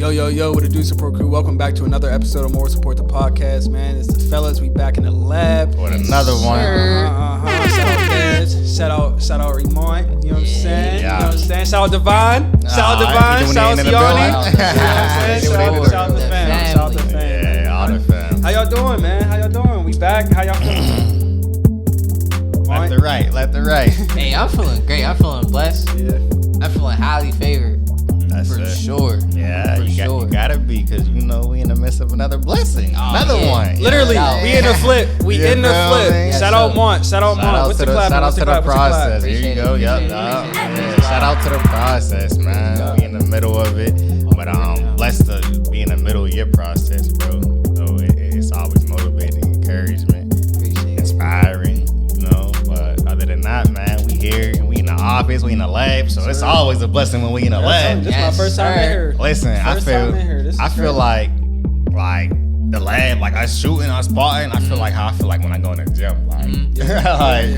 Yo, with the Do Support crew, welcome back to another episode of Moral Support the Podcast, man. It's the fellas, we back in the lab. With another one. Shout out Dez, shout out Remont, you know what I'm saying? Yeah. You know what I'm saying? Shout out Divine, shout out Siani. Shout out the fam. Yeah, all the fam. How y'all doing, man? How y'all doing? We back, how y'all feeling? Left to right. Hey, I'm feeling great. I'm feeling blessed. Yeah. I'm feeling highly favored. That's for it. sure. Yeah, for you gotta be, because you know we in the midst of another blessing. Another one. Literally, we in the flip. We in the flip. Yeah, Shout out Mont. Shout out Mont. What's the clap? Shout out to the process. Here you go. Appreciate Yep. it. Yeah, shout out to the process, man. We in the middle of it. But blessed to be in the middle of your process, bro. So it's always motivating, encouragement, inspiring, you know. But other than that, man, we here and we in the office, we in the lab. So it's always a blessing when we in the lab. This is my first time in here. Listen, I feel like the lab, like us shooting, us spotting. I feel like how I feel like when I go in the gym.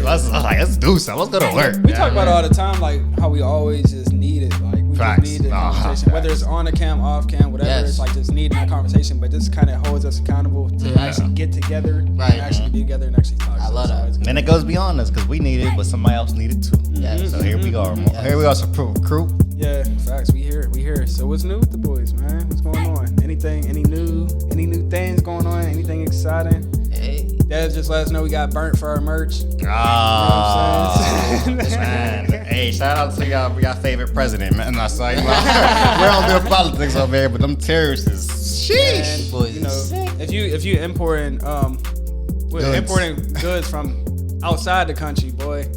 Let's do something. Let's go to work. We talk about it all the time, like how we always just need it. Like we just need the conversation, whether it's on the cam, off cam, whatever. Yes. It's like just needing that conversation. But this kind of holds us accountable to actually get together, and actually be together and actually talk. I love that. And it goes beyond us because we need it, but somebody else needed too. Yes. So here we go. Here we go, support crew. Yeah, facts. We here. So what's new with the boys, man? What's going on? Anything? Any new things going on? Anything exciting? Hey. Dad just let us know we got burnt for our merch. Oh, man. Hey, shout out to y'all. We got favorite president, man. I saw you. We don't do politics over here, but them terrorists is sheesh. Boys, You know, if you importing goods from outside the country, boy,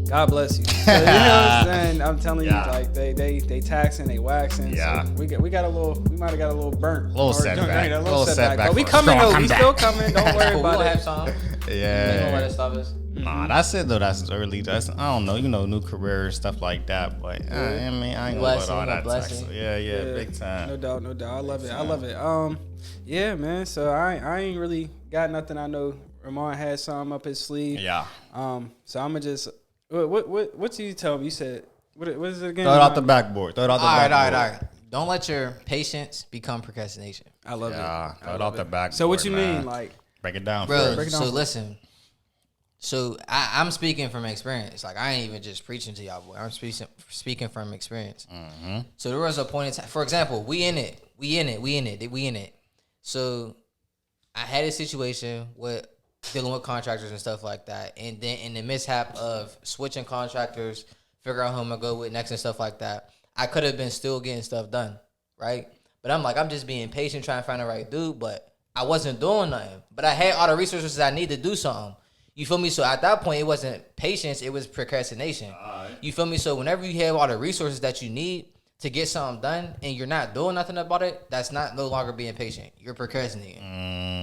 God bless you. So, you know what I'm saying? I'm telling you, like they taxing, they waxing. Yeah. So we might have got a little burnt. A little setback. A little setback. But we for a coming strong though. We still coming. Don't worry we'll about have it. some. Yeah. Where to stop us. Nah, that's it though. That's early. I don't know. You know, new career stuff like that. But I mean, I ain't gonna let all that tax. Yeah, big time. No doubt. I love it. Yeah, man. So I ain't really got nothing. I know Ramon had some up his sleeve. Yeah. So I'ma just what you tell me? You said what is it again? Throw it out the backboard. All right. Don't let your patience become procrastination. I love it. Throw it off the backboard. So what you man. mean, like? Break it down, bro? Break it down. So listen. So I'm speaking from experience. Like I ain't even just preaching to y'all, boy. I'm speaking from experience. Mm-hmm. So there was a point in time. For example, we in it. So I had a situation with dealing with contractors and stuff like that, and then in the mishap of switching contractors, figure out who I'm gonna go with next and stuff like that, I could have been still getting stuff done, right? But I'm just being patient, trying to find the right dude, but I wasn't doing nothing. But I had all the resources I need to do something. You feel me? So at that point, it wasn't patience, it was procrastination. You feel me? So whenever you have all the resources that you need to get something done and you're not doing nothing about it, that's no longer being patient. You're procrastinating.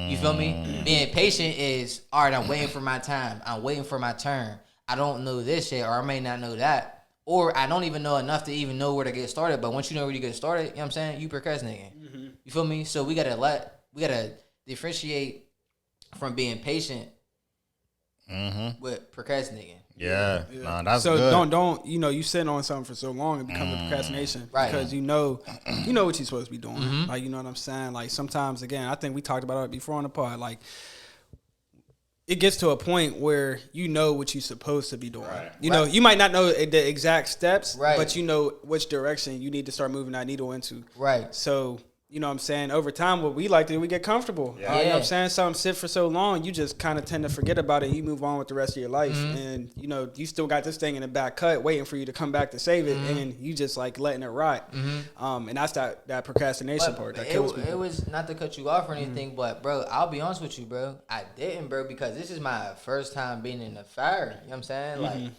You feel me? Being patient is, all right, I'm waiting for my time. I'm waiting for my turn. I don't know this yet, or I may not know that. Or I don't even know enough to even know where to get started. But once you know where you get started, you know what I'm saying? You procrastinating. Mm-hmm. You feel me? So we gotta differentiate from being patient with procrastinating. Yeah. Nah, that's so good. don't you sitting on something for so long it becomes a procrastination, right? Because you know what you're supposed to be doing. Like, you know what I'm saying? Like sometimes, again, I think we talked about it before on the pod. Like it gets to a point where you know what you're supposed to be doing. Right. You know, you might not know the exact steps, but you know which direction you need to start moving that needle into. Right. So, you know what I'm saying? Over time, what we like to do, we get comfortable. You know what I'm saying? Something sit for so long, you just kind of tend to forget about it. You move on with the rest of your life. And, you know, you still got this thing in the back cut waiting for you to come back to save it. And you just like letting it rot. And that's that procrastination part that kills people. It was not to cut you off or anything, but, bro, I'll be honest with you, bro. I didn't, bro, because this is my first time being in the fire. You know what I'm saying? Like,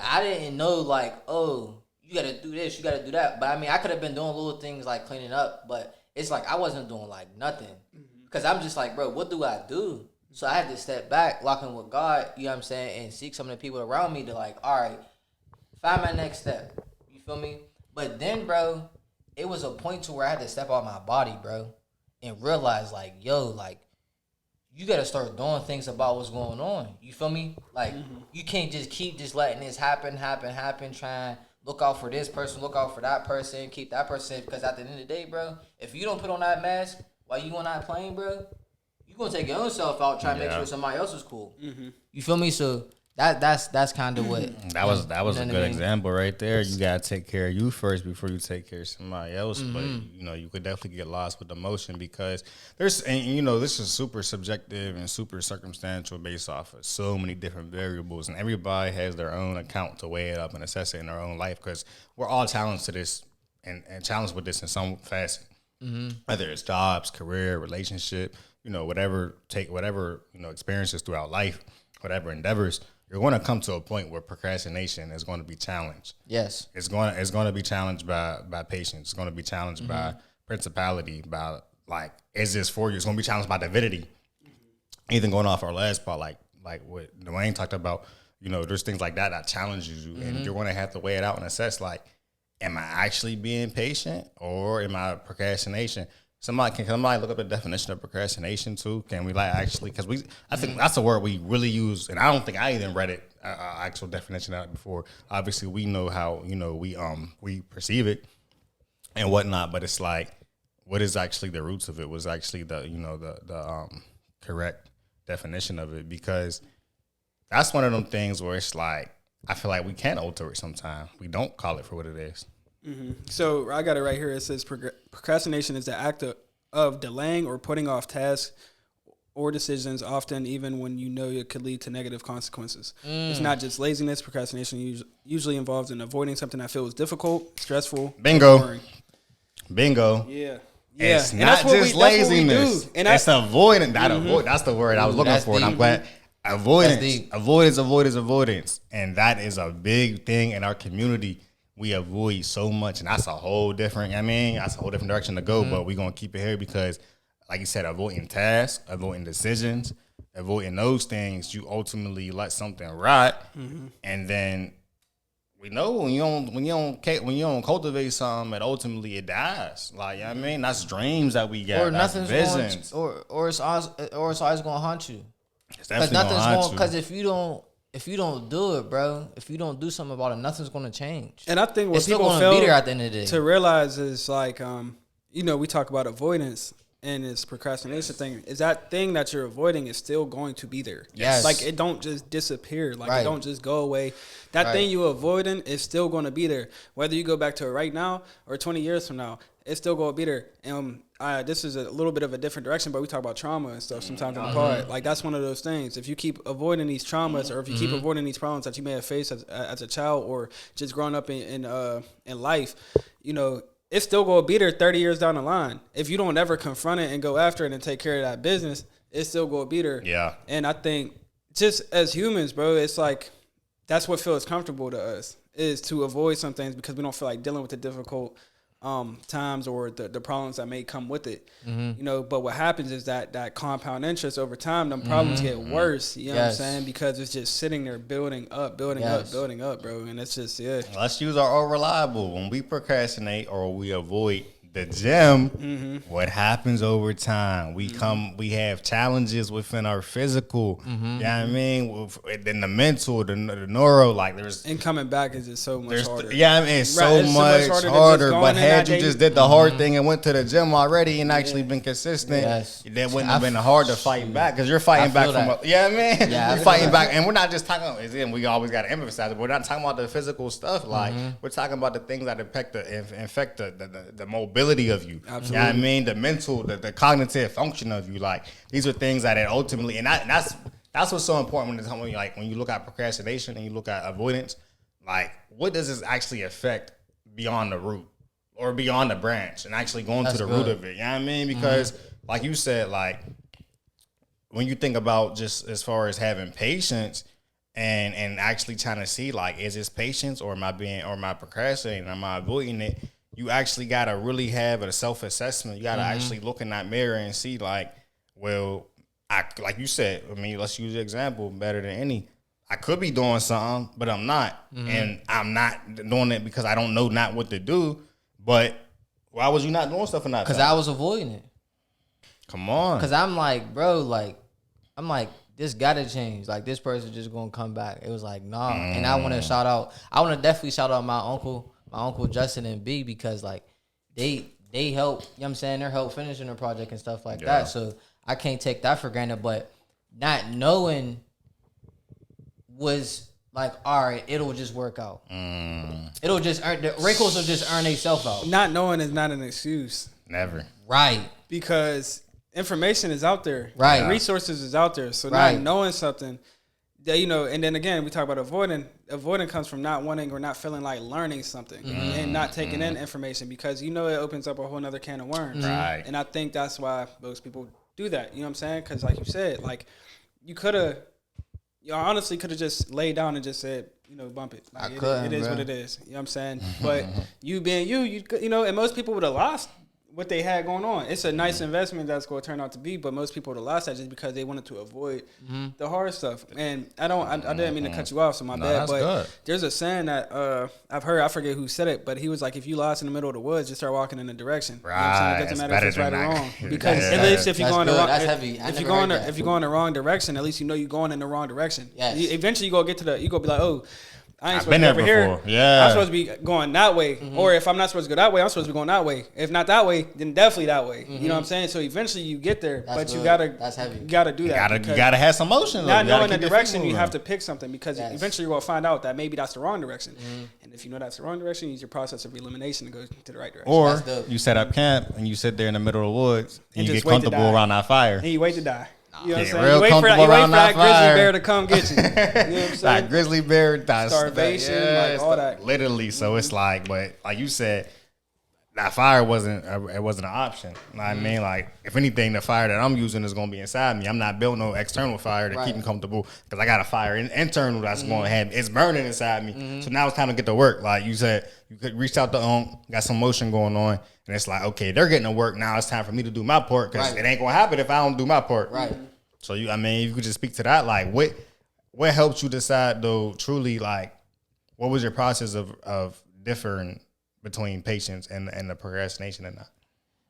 I didn't know, like, oh, you gotta do this, you gotta do that. But I mean, I could have been doing little things like cleaning up, but it's like I wasn't doing like nothing. Because I'm just like, bro, what do I do? So I had to step back, lock in with God, you know what I'm saying, and seek some of the people around me to like, all right, find my next step. You feel me? But then, bro, it was a point to where I had to step out my body, bro, and realize like, yo, like, you gotta start doing things about what's going on. You feel me? Like, you can't just keep just letting this happen, trying look out for this person, look out for that person, keep that person. Because at the end of the day, bro, if you don't put on that mask while you on that plane, bro, you gonna take your own self out trying to make sure somebody else is cool. Mm-hmm. You feel me? So that's kind of what that was a good example right there. You gotta take care of you first before you take care of somebody else. Mm-hmm. But you could definitely get lost with emotion because this is super subjective and super circumstantial based off of so many different variables, and everybody has their own account to weigh it up and assess it in their own life because we're all challenged to this and challenged with this in some facet, whether it's jobs, career, relationship, whatever experiences throughout life, whatever endeavors. You're going to come to a point where procrastination is going to be challenged. Yes. It's going to be challenged by patience. It's going to be challenged by principality, by is this for you? It's going to be challenged by divinity. Even going off our last part, like what Duane talked about, there's things like that challenges you, and you're going to have to weigh it out and assess, am I actually being patient or am I procrastination? Can somebody look up the definition of procrastination too? Can we actually? Because I think that's a word we really use, and I don't think I even read it actual definition of it before. Obviously, we know how we perceive it and whatnot, but it's what is actually the roots of it? Was actually the correct definition of it? Because that's one of them things where it's I feel like we can alter it sometimes. We don't call it for what it is. Mm-hmm. So I got it right here. It says procrastination is the act of delaying or putting off tasks or decisions, often even when it could lead to negative consequences. It's not just laziness. Procrastination usually involves in avoiding something that feels difficult, stressful, Bingo. boring. Bingo. Yeah. It's not just laziness. It's avoiding. That's the word I was looking for, and I'm glad. Avoidance. And that is a big thing in our community. We avoid so much, and that's a whole different direction to go, but we're going to keep it here because, like you said, avoiding tasks, avoiding decisions, avoiding those things, you ultimately let something rot, and then we know when you don't cultivate something, ultimately it dies. That's dreams that we got, or nothing's visions, or it's always going to haunt you. Because nothing's going. Because if you don't do it, bro, if you don't do something about it, nothing's going to change. And I think what it's people fail be there at the end of the day. To realize is we talk about avoidance and this procrastination thing. Is that thing that you're avoiding is still going to be there. Yes. It don't just disappear. It don't just go away. That thing you avoiding is still going to be there. Whether you go back to it right now or 20 years from now, it's still going to be there. This is a little bit of a different direction, but we talk about trauma and stuff sometimes in the pod. That's one of those things. If you keep avoiding these traumas or if you keep avoiding these problems that you may have faced as a child or just growing up in life, it's still going to be there 30 years down the line. If you don't ever confront it and go after it and take care of that business, it's still going to be there. Yeah. And I think just as humans, bro, it's that's what feels comfortable to us is to avoid some things because we don't feel like dealing with the difficult times or the problems that may come with it, but what happens is that compound interest over time, them problems get worse, you know what I'm saying? Because it's just sitting there building up, bro. And it's just, Let's use our all reliable. When we procrastinate or we avoid the gym, what happens over time? We have challenges within our physical, you know what I mean? Then the mental, the neuro, there's... And coming back is just so much harder. It's so much harder. But had you just did the hard thing and went to the gym already and actually been consistent, that wouldn't have been hard to fight back because you're fighting back from... You're fighting back. And we're not just talking about... We always got to emphasize it. We're not talking about the physical stuff. We're talking about the things that infect the mobility of you. Absolutely. You know what I mean? The mental, the cognitive function of you. These are things that ultimately, and that's what's so important when you look at procrastination and you look at avoidance, what does this actually affect beyond the root or beyond the branch and actually going to the root of it. You know what I mean? Because like you said, when you think about just as far as having patience and actually trying to see is this patience or am I procrastinating? Am I avoiding it? You actually got to really have a self-assessment. You got to actually look in that mirror and see like you said, let's use the example better than any. I could be doing something, but I'm not. And I'm not doing it because I don't know not what to do. But why was you not doing stuff in that time? Because I was avoiding it. Come on. Because I'm like, bro, I'm like, this gotta change. Like, this person just gonna come back. It was like, nah. And I want to definitely shout out my uncle Justin and B, because like they help, you know what I'm saying? They help finishing the project and stuff like that. So I can't take that for granted, but not knowing was like, all right, it'll just work out. It'll just earn, the wrinkles will just earn themselves out. Not knowing is not an excuse. Never. Right. Because information is out there. Right. Resources is out there. So not knowing something that, you know, and then again, we talk about avoiding. Avoiding comes from not wanting or not feeling like learning something and not taking in information, because, you know, it opens up a whole nother can of worms. Right. And I think that's why most people do that. You know what I'm saying? Because like you said, like you could have, you honestly could have just laid down and just said, you know, bump it. Like, it is what it is. You know what I'm saying? But you being you know, and most people would have lost what they had going on. It's a nice investment that's going to turn out to be, but most people would have lost that just because they wanted to avoid the hard stuff. And I didn't mean to cut you off, so my bad. But good. There's a saying that I've heard, I forget who said it, but he was like, if you lost in the middle of the woods, just start walking in a direction. Right. You know what I'm saying? It doesn't matter if it's right or wrong. Because at least if you're going the wrong, if you're going the wrong direction, at least you know you're going in the wrong direction. Yes. Eventually you go get to you go be like, oh, I ain't I've supposed been to be there over before. here. Yeah. I'm supposed to be going that way. Or if I'm not supposed to go that way, I'm supposed to be going that way. If not that way, then definitely that way. You know what I'm saying? So eventually you get there, but you gotta do that. You gotta have some motion. Not knowing the direction, you have to pick something, because eventually you're gonna find out that maybe that's the wrong direction. And if you know that's the wrong direction, use your process of elimination to go to the right direction. Or you set up camp and you sit there in the middle of the woods and you get comfortable around that fire. And you wait to die. You know what I'm saying? Real You wait for that grizzly fire. bear to come get you. You know what I'm saying? Like grizzly bear, starvation, like all that. Literally. So it's like, but like you said, that fire wasn't an option. You know what I mean? Like, if anything, the fire that I'm using is gonna be inside me. I'm not building no external fire to keep me comfortable, because I got a fire internal that's going to have, it's burning inside me. So now it's time to get to work. Like you said, you could reach out to got some motion going on, and it's like, okay, they're getting to work now. It's time for me to do my part, because it ain't gonna happen if I don't do my part. Right. So you could just speak to that. Like, what helped you decide though? Truly, like, what was your process of differing between patience and the procrastination and that?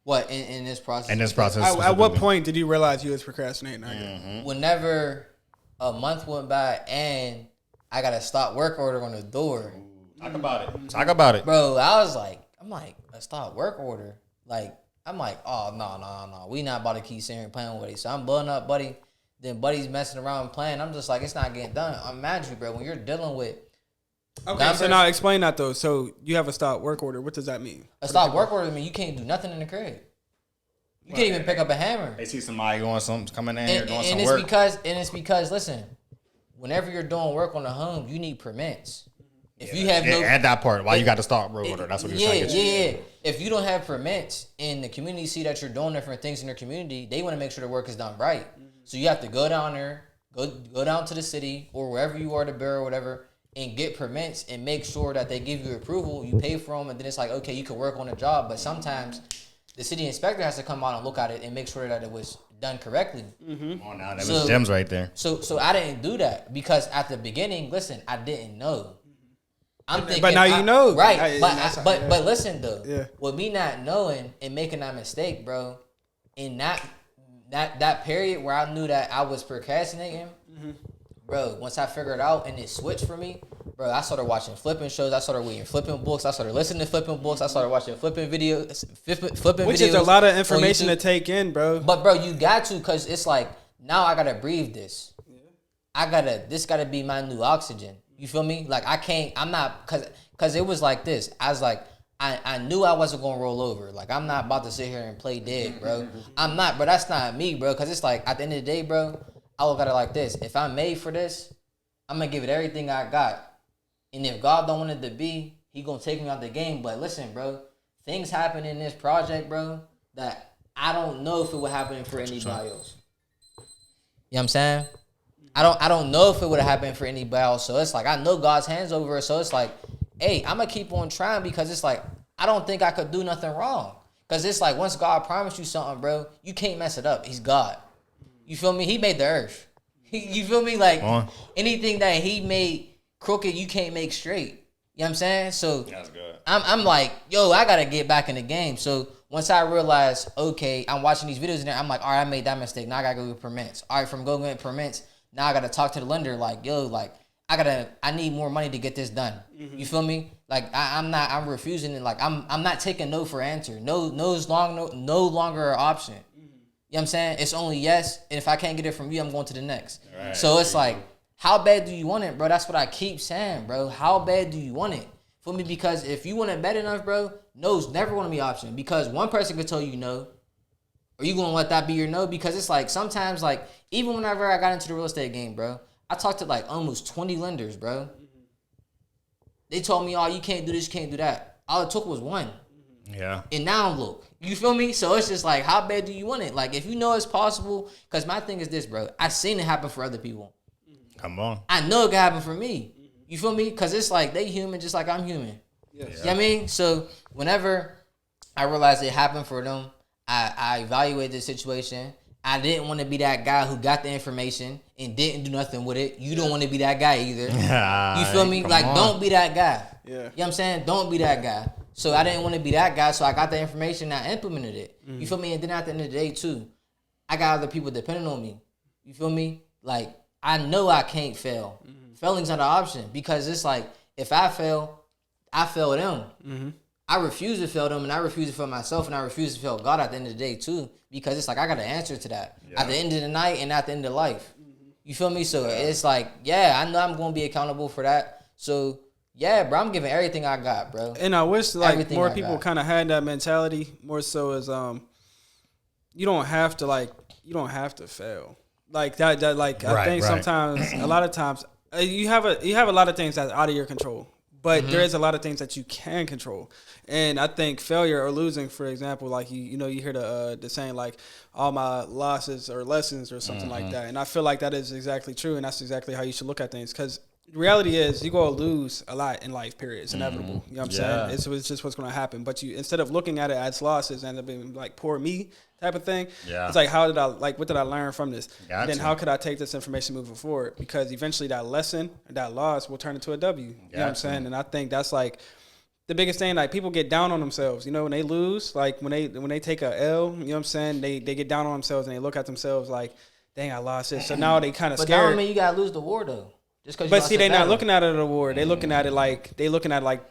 What in this process? In this process, at what point did you realize you was procrastinating? Whenever a month went by and I got a stop work order on the door. Talk about it, bro. I'm like a stop work order. Like, I'm like, oh no, we not about to keep sitting here playing with it. So I'm blowing up, buddy. Then buddy's messing around and playing. I'm just like, it's not getting done. Imagine you, bro, when you're dealing with. Okay, so now explain that though. So you have a stop work order. What does that mean? A stop work order means you can't do nothing in the crib. You can't even pick up a hammer. They see somebody coming in here doing some it's work. It's because, listen, whenever you're doing work on the home, you need permits. If you have at that part, why you got to start work order? That's what you're saying. Yeah. If you don't have permits and the community see that you're doing different things in their community, they want to make sure the work is done right. So you have to go down there, go down to the city or wherever you are, the borough or whatever, and get permits and make sure that they give you approval. You pay for them, and then it's like, okay, you can work on the job. But sometimes the city inspector has to come out and look at it and make sure that it was done correctly. Come on now, that was gems right there. So I didn't do that because at the beginning, listen, I didn't know. I'm thinking, but now you know, right? But listen though, with me not knowing and making that mistake, bro, in that period where I knew that I was procrastinating, bro. Once I figured it out and it switched for me, bro, I started watching flipping shows. I started reading flipping books. I started listening to flipping books. I started watching flipping videos. Which is a lot of information to take in, bro. But bro, you got to, cause it's like now I gotta breathe this. This gotta be my new oxygen. You feel me? Like I'm not, cause it was like this. I was like, I knew I wasn't gonna roll over. Like, I'm not about to sit here and play dead, bro. I'm not, bro. That's not me, bro. Cause it's like at the end of the day, bro, I look at it like this. If I'm made for this, I'm gonna give it everything I got. And if God don't want it to be, He gonna take me out the game. But listen, bro, things happen in this project, bro, that I don't know if it would happen for anybody else. You know what I'm saying? I don't know if it would have happened for anybody else. So it's like, I know God's hands over it. So it's like, hey, I'm going to keep on trying because it's like, I don't think I could do nothing wrong. Because it's like, once God promised you something, bro, you can't mess it up. He's God. You feel me? He made the earth. You feel me? Like, anything that He made crooked, you can't make straight. You know what I'm saying? So that's good. I'm like, yo, I got to get back in the game. So once I realized, okay, I'm watching these videos in there, I'm like, all right, I made that mistake. Now I got to go get permits. All right, from going to get permits, Now I gotta talk to the lender like, yo, like I need more money to get this done. Mm-hmm. You feel me? Like I'm refusing it. Like I'm not taking no for answer. No longer an option. Mm-hmm. You know what I'm saying? It's only yes, and if I can't get it from you, I'm going to the next. Right. So it's like, how bad do you want it, bro? That's what I keep saying, bro. How bad do you want it? For me, because if you want it bad enough, bro, no's never going to be an option. Because one person could tell you no, or you going to let that be your no? Because it's like, sometimes, like, even whenever I got into the real estate game, bro, I talked to, like, almost 20 lenders, bro. They told me, oh, you can't do this, you can't do that. All it took was one. Yeah. And now look. You feel me? So it's just like, how bad do you want it? Like, if you know it's possible, because my thing is this, bro. I seen it happen for other people. Come on. I know it can happen for me. You feel me? Because it's like they human just like I'm human. Yes. You know what I mean? So whenever I realized it happened for them, I evaluated the situation. I didn't want to be that guy who got the information and didn't do nothing with it. You don't want to be that guy either. You feel me? Like, don't be that guy. Yeah. You know what I'm saying? Don't be that guy. So I didn't want to be that guy, so I got the information and I implemented it. Mm-hmm. You feel me? And then at the end of the day, too, I got other people depending on me. You feel me? Like, I know I can't fail. Mm-hmm. Failing's not an option because it's like, if I fail, I fail them. Mm-hmm. I refuse to fail them, and I refuse to fail myself, and I refuse to fail God at the end of the day, too, because it's like, I got to answer to that at the end of the night and at the end of life. Mm-hmm. You feel me? So it's like, I know I'm going to be accountable for that. So, bro, I'm giving everything I got, bro. And I wish, like, everything more people kind of had that mentality, more so as, you don't have to fail. Like, that like, I think sometimes, a lot of times, you have a lot of things that's out of your control. But there is a lot of things that you can control. And I think failure or losing, for example, like you hear the saying like, all my losses are lessons or something like that. And I feel like that is exactly true. And that's exactly how you should look at things. Because the reality is you're going to lose a lot in life, period. It's inevitable. You know what I'm saying? It's just what's going to happen. But you, instead of looking at it as losses and being like, poor me type of thing, it's like, what did I learn from this? And then how could I take this information moving forward? Because eventually that lesson, that loss will turn into a W. You know what I'm saying? And I think that's like the biggest thing. Like, people get down on themselves, when they lose, like when they take a L, you know what I'm saying? They get down on themselves and they look at themselves like, dang, I lost it. So now they kind of scared. But that don't mean you got to lose the war though. But see, they're not looking at it as a war. They looking at it like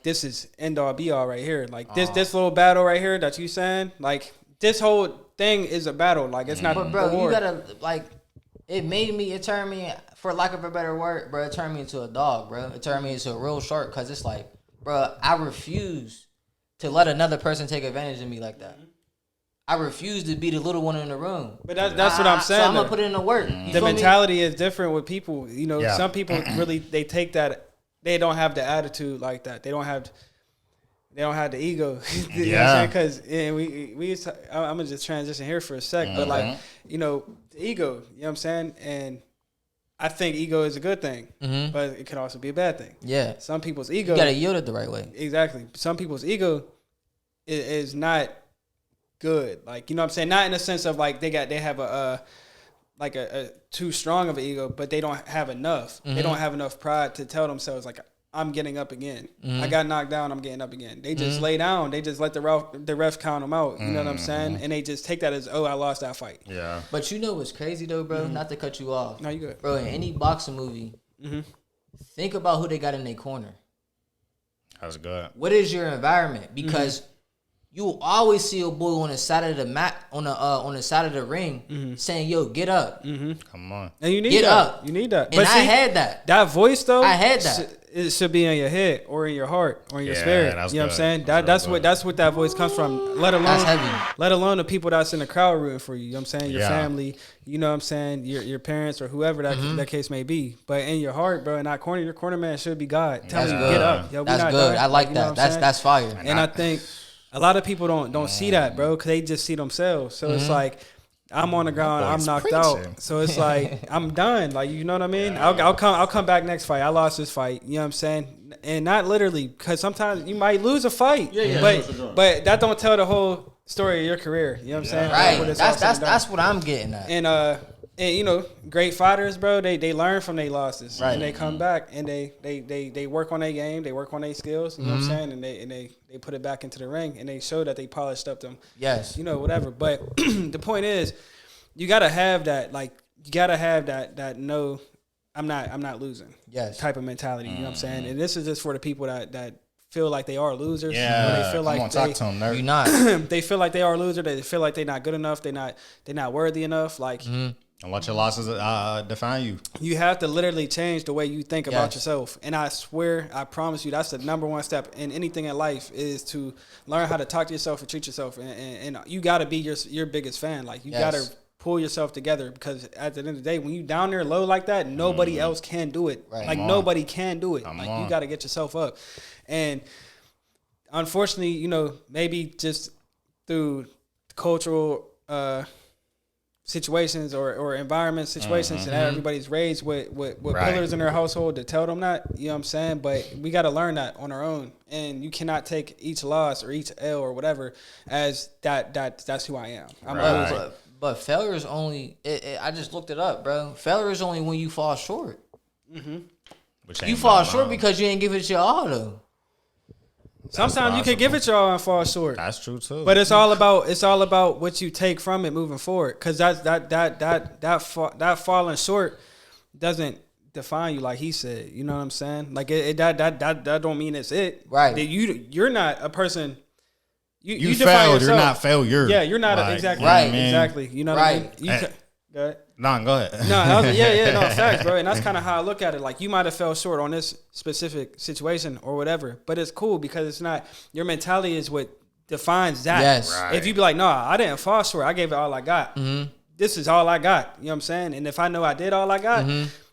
this is end all be all right here. Like this little battle right here that you saying, like this whole thing is a battle. Like it's not. But bro, you gotta like. It turned me, for lack of a better word, bro. It turned me into a dog, bro. It turned me into a real shark because it's like, bro, I refuse to let another person take advantage of me like that. I refuse to be the little one in the room. But that's what I'm saying. So I'm gonna put it in the work. The mentality is different with people. Some people really they take that. They don't have the attitude like that. They don't have the ego. You know what I'm saying? Because I'm gonna just transition here for a sec. But like the ego. You know what I'm saying? And I think ego is a good thing, but it can also be a bad thing. Yeah. Some people's ego. You gotta yield it the right way. Exactly. Some people's ego is not good, like, you know what I'm saying, not in the sense of like they have a too strong of an ego, but they don't have enough. They don't have enough pride to tell themselves like, I'm getting up again. I got knocked down, I'm getting up again. They just lay down. They just let the ref count them out. You know what I'm saying? And they just take that as, oh, I lost that fight. Yeah. But you know what's crazy though, bro? Not to cut you off. No, you good, bro. In any boxing movie, think about who they got in their corner. That's good. What is your environment? Because you will always see a boy on the side of the mat, on the side of the ring, saying, "Yo, get up." Come on. And you need get up. You need that. And I had that. That voice though. I had that. It should be in your head or in your heart or in your spirit. You know what I'm saying? That's what that voice comes from. Let alone the people that's in the crowd rooting for you. You know what I'm saying? Your family. You know what I'm saying? Your parents or whoever that case may be. But in your heart, bro, in that corner, your corner man should be God. Tell you get up. Yo, that's good. I like that. That's fire. And I think a lot of people don't see that, bro, because they just see themselves. So it's like, I'm on the ground, I'm knocked out. So it's like, I'm done. Like, you know what I mean? I'll come back next fight. I lost this fight. You know what I'm saying? And not literally, because sometimes you might lose a fight. But that don't tell the whole story of your career. You know what I'm saying? Right. That's what I'm getting at. And great fighters, bro, they learn from their losses. Right. And they come back and they work on their game, they work on their skills, you know what I'm saying? And they put it back into the ring and they show that they polished up them. Yes. Whatever. But the point is, you gotta have that, like, that know I'm not losing. Yes. Type of mentality. You know what I'm saying? And this is just for the people that feel like they are losers. Yeah, or they feel like talk to them, nerd. You're not. they feel like they are a loser. They feel like they're not good enough. They're not worthy enough. Like, and let your losses define you. You have to literally change the way you think about yourself. And I swear, I promise you, that's the number one step in anything in life is to learn how to talk to yourself and treat yourself. And you got to be your biggest fan. Like, you got to pull yourself together, because at the end of the day, when you down there low like that, nobody else can do it. Right. Like, nobody can do it. Like, you got to get yourself up. And unfortunately, you know, maybe just through cultural situations or environment situations that everybody's raised with pillars in their household to tell them that, you know what I'm saying? But we got to learn that on our own. And you cannot take each loss or each L or whatever as that's who I am. But failure is only, I just looked it up, bro. Failure is only when you fall short. You fall short because you ain't give it your all, though. Sometimes you can give it your all and fall short. That's true too. But it's all about what you take from it moving forward. Because that falling short doesn't define you, like he said. You know what I'm saying? Like that don't mean it's it. Right. You're not a person. You failed. You're not failure. Yeah, you're not exactly right. Exactly. You know what I mean? Go ahead. Go ahead. No, facts, bro. And that's kind of how I look at it. Like, you might have fell short on this specific situation or whatever, but it's cool because it's not, your mentality is what defines that. Yes. Right. If you be like, no, I didn't fall short, I gave it all I got. This is all I got. You know what I'm saying? And if I know I did all I got,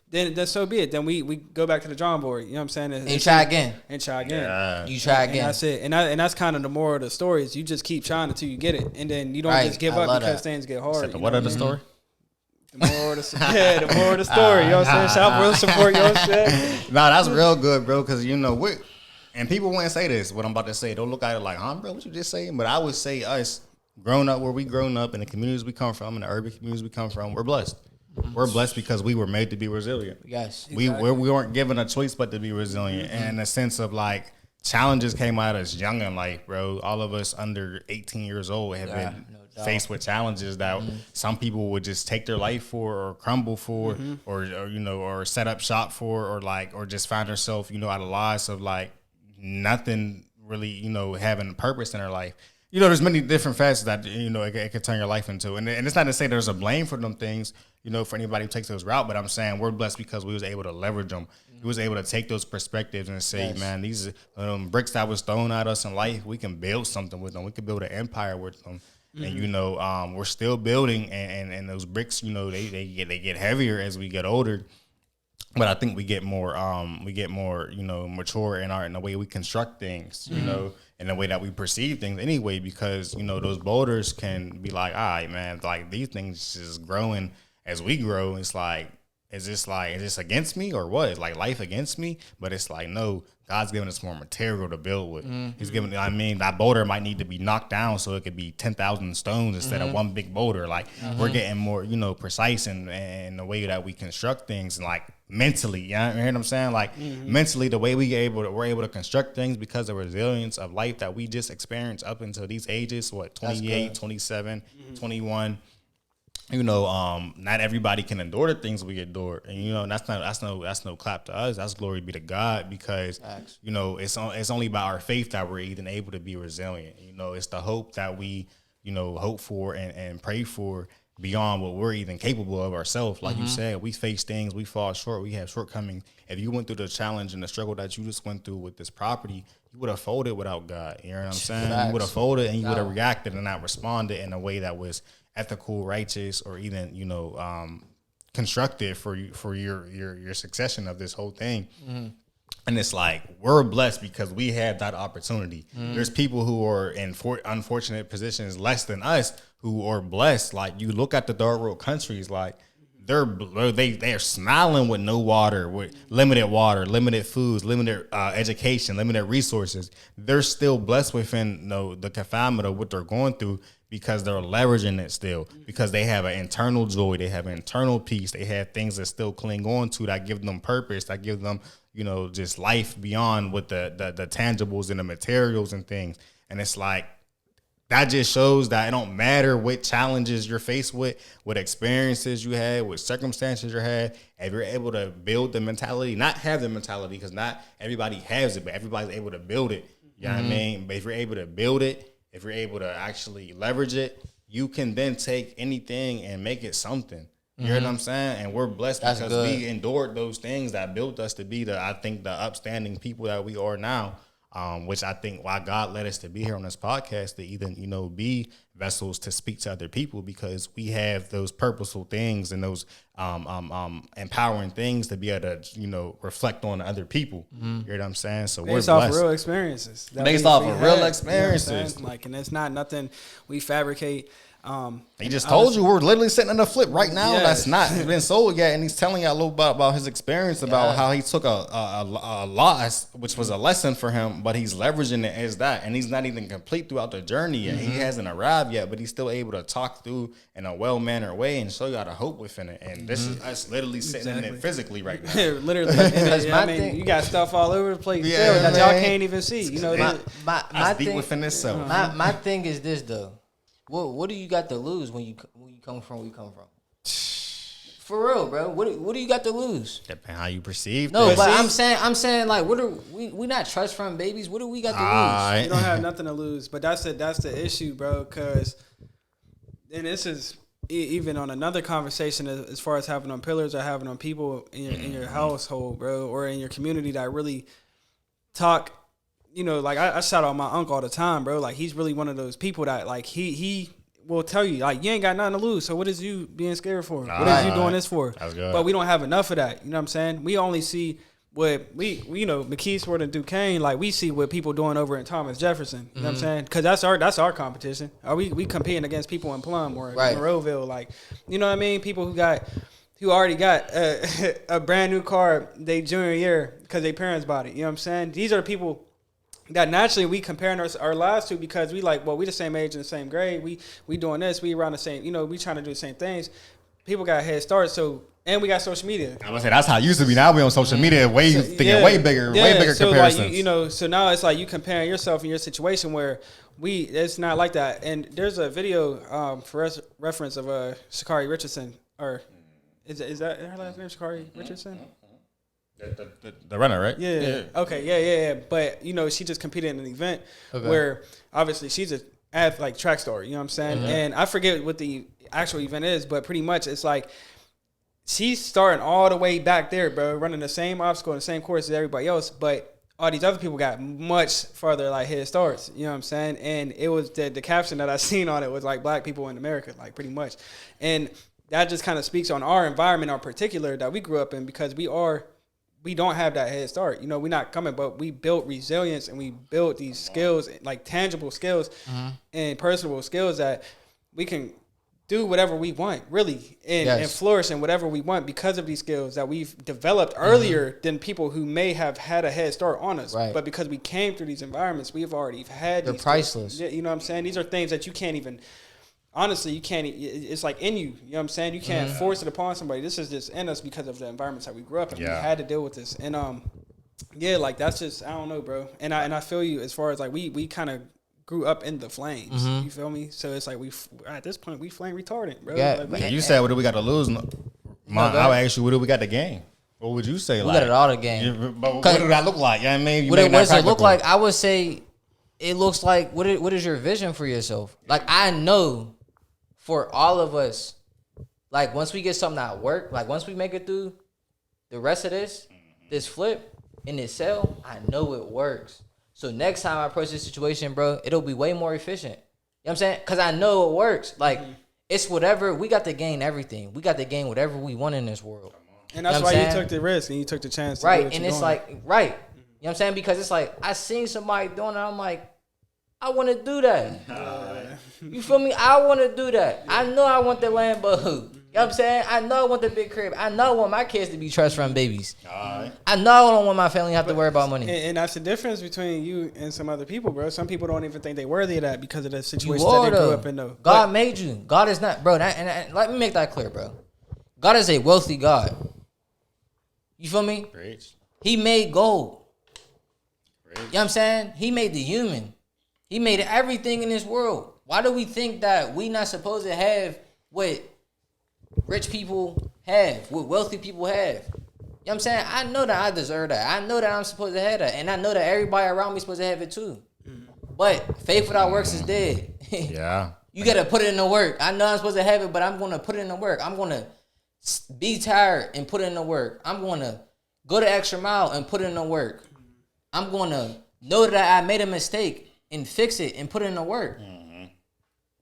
then so be it. Then we go back to the drawing board. You know what I'm saying? And try again. Yeah. You try again. And that's it. And that's kind of the moral of the story is you just keep trying until you get it. And then you don't just give up because things get hard. What of the story? The moral of the story. You know what I'm saying? Shout out support, you know what I'm saying? No, that's real good, bro, because, you know, and people wouldn't say this, what I'm about to say. Don't look at it like, bro, what you just saying? But I would say us, grown up where we grown up, in the communities we come from, in the urban communities we come from, we're blessed. We're blessed because we were made to be resilient. Yes. We weren't given a choice but to be resilient. And in the sense of, like, challenges came at us young in life, bro. All of us under 18 years old have been faced with challenges that some people would just take their life for or crumble for or you know, or set up shop for, or just find herself, you know, at a loss of, like, nothing really, you know, having a purpose in her life. You know, there's many different facets that, you know, it could turn your life into. And it's not to say there's a blame for them things, you know, for anybody who takes those route, but I'm saying we're blessed because we was able to leverage them. We was able to take those perspectives and say, man, these bricks that was thrown at us in life, we can build something with them. We can build an empire with them. And, you know, we're still building, and those bricks, you know, they get heavier as we get older. But I think we get more, you know, mature in the way we construct things, you know, in the way that we perceive things anyway, because, you know, those boulders can be like, all right, man, like, these things just growing as we grow. It's like, is this against me or what? Is like life against me? But it's like, no, God's giving us more material to build with. He's giving, I mean, that boulder might need to be knocked down so it could be 10,000 stones instead of one big boulder. Like, we're getting more, you know, precise in the way that we construct things, and, like, mentally, you know what I'm saying? Like, mentally, the way we're able to construct things because of resilience of life that we just experienced up until these ages, 28, 27, 21. You know, not everybody can endure the things we endure, and, you know, that's no clap to us. That's glory be to God, because you know, it's only by our faith that we're even able to be resilient. You know, it's the hope that we, you know, hope for and pray for beyond what we're even capable of ourselves. Like you said, we face things, we fall short, we have shortcomings. If you went through the challenge and the struggle that you just went through with this property, you would have folded without God. You know what I'm saying? You would have folded and you would have reacted and not responded in a way that was ethical, righteous, or even, you know, constructive for your succession of this whole thing. And it's like, we're blessed because we had that opportunity. There's people who are in unfortunate positions less than us who are blessed. Like, you look at the third world countries, like, they're smiling with no water, with limited foods, limited education, limited resources. They're still blessed within, you know, the confinement of what they're going through, because they're leveraging it still, because they have an internal joy, they have an internal peace, they have things that still cling on to, that give them purpose, that give them, you know, just life beyond what the tangibles and the materials and things. And it's like, that just shows that it don't matter what challenges you're faced with, what experiences you had, what circumstances you had. If you're able to build the mentality, not have the mentality, because not everybody has it, but everybody's able to build it. You know what I mean? But if you're able to build it, if you're able to actually leverage it, you can then take anything and make it something. You hear what I'm saying? And we're blessed because we endured those things that built us to be the upstanding people that we are now. Which I think why God led us to be here on this podcast, to either, be vessels to speak to other people, because we have those purposeful things and those empowering things to be able to, reflect on other people. You hear what I'm saying? So based we're off blessed. real experiences. Based off of real experiences. And it's not nothing we fabricate. He just told you we're literally sitting in a flip right now that's not been sold yet, and he's telling you a little bit about his experience, about how he took a loss, which was a lesson for him, but he's leveraging it as that, and he's not even complete throughout the journey yet. He hasn't arrived yet, but he's still able to talk through in a well-mannered way and show you how to hope within it. And this is us literally sitting in it physically right now. Literally, you got stuff all over the place that y'all can't even see. My deep thing, within itself. My thing is this though. What do you got to lose when you come from where you come from? For real, bro. What do you got to lose? Depending how you perceive. No, this. but I'm saying like, what are we not trust fund babies? What do we got to lose? You don't have nothing to lose. But that's the issue, bro. Because, and this is even on another conversation as far as having on pillars or having on people in your household, bro, or in your community that really talk. Like I shout out my uncle all the time, bro. Like he's really one of those people that like he will tell you like you ain't got nothing to lose. So what is you being scared for? What is you doing this for? That's good. But we don't have enough of that. You know what I'm saying? We only see what we McKeesport and Duquesne, like we see what people doing over in Thomas Jefferson. You know what I'm saying? Because that's our competition. We competing against people in Plum or Monroeville, like you know what I mean? People who already got a brand new car they junior year because their parents bought it. You know what I'm saying? These are people that naturally we comparing our lives to, because we we the same age and the same grade. We doing this. We around the same. We trying to do the same things. People got a head start. So and we got social media. I was say that's how it used to be. Now we on social media, way bigger so comparisons. Like so now it's like you comparing yourself in your situation where it's not like that. And there's a video for reference of Sha'Carri Richardson, or is that her last name, Sha'Carri Richardson? The runner, right? Yeah. Okay. Yeah. But she just competed in an event where obviously she's a track star. You know what I'm saying? And I forget what the actual event is, but pretty much it's like she's starting all the way back there, bro, running the same obstacle and the same course as everybody else. But all these other people got much further head starts. You know what I'm saying? And it was the caption that I seen on it was like Black people in America, like pretty much. And that just kind of speaks on our environment in particular that we grew up in, because we don't have that head start. We're not coming, but we built resilience and we built these skills, like tangible skills and personal skills that we can do whatever we want, really, and flourish in whatever we want because of these skills that we've developed earlier than people who may have had a head start on us. Right. But because we came through these environments, we've already had they're these priceless. Skills. You know what I'm saying? These are things that you can't even... Honestly, you can't. It's like in you. You know what I'm saying? You can't force it upon somebody. This is just in us because of the environments that we grew up in. We had to deal with this, and that's just, I don't know, bro. And I feel you as far as like we kind of grew up in the flames. You feel me? So it's like at this point we flame retardant, bro. Yeah, like, you said what do we got to lose? I'll ask you, what do we got to gain? What would you say? We got it all to gain. But what do that look like? You know what I mean? What does it look like? I would say it looks like what is your vision for yourself? Like I know. For all of us, like once we get something at work, like once we make it through the rest of this flip in this cell, I know it works. So next time I approach this situation, bro, it'll be way more efficient. You know what I'm saying? Because I know it works. Like it's whatever, we got to gain everything. We got to gain whatever we want in this world. And that's why you took the risk and you took the chance to right. do what And you're it's doing. like, right. You know what I'm saying? Because it's like, I seen somebody doing it, I'm like, I want to do that. You feel me? I want to do that. I know I want the Lambo. You know what I'm saying? I know I want the big crib. I know I want my kids to be trust fund babies. I know I don't want my family to have to worry about money. And that's the difference between you and some other people, bro. Some people don't even think they're worthy of that because of the situation that they grew up in, though. God made you. God is not, bro. And let me make that clear, bro. God is a wealthy God. You feel me? Preach. He made gold. Preach. You know what I'm saying? He made the human. He made everything in this world. Why do we think that we not supposed to have what rich people have, what wealthy people have? You know what I'm saying? I know that I deserve that. I know that I'm supposed to have that. And I know that everybody around me is supposed to have it too. But faith without works is dead. Yeah. You got to put it in the work. I know I'm supposed to have it, but I'm going to put it in the work. I'm going to be tired and put it in the work. I'm going to go the extra mile and put it in the work. I'm going to know that I made a mistake and fix it and put it in the work.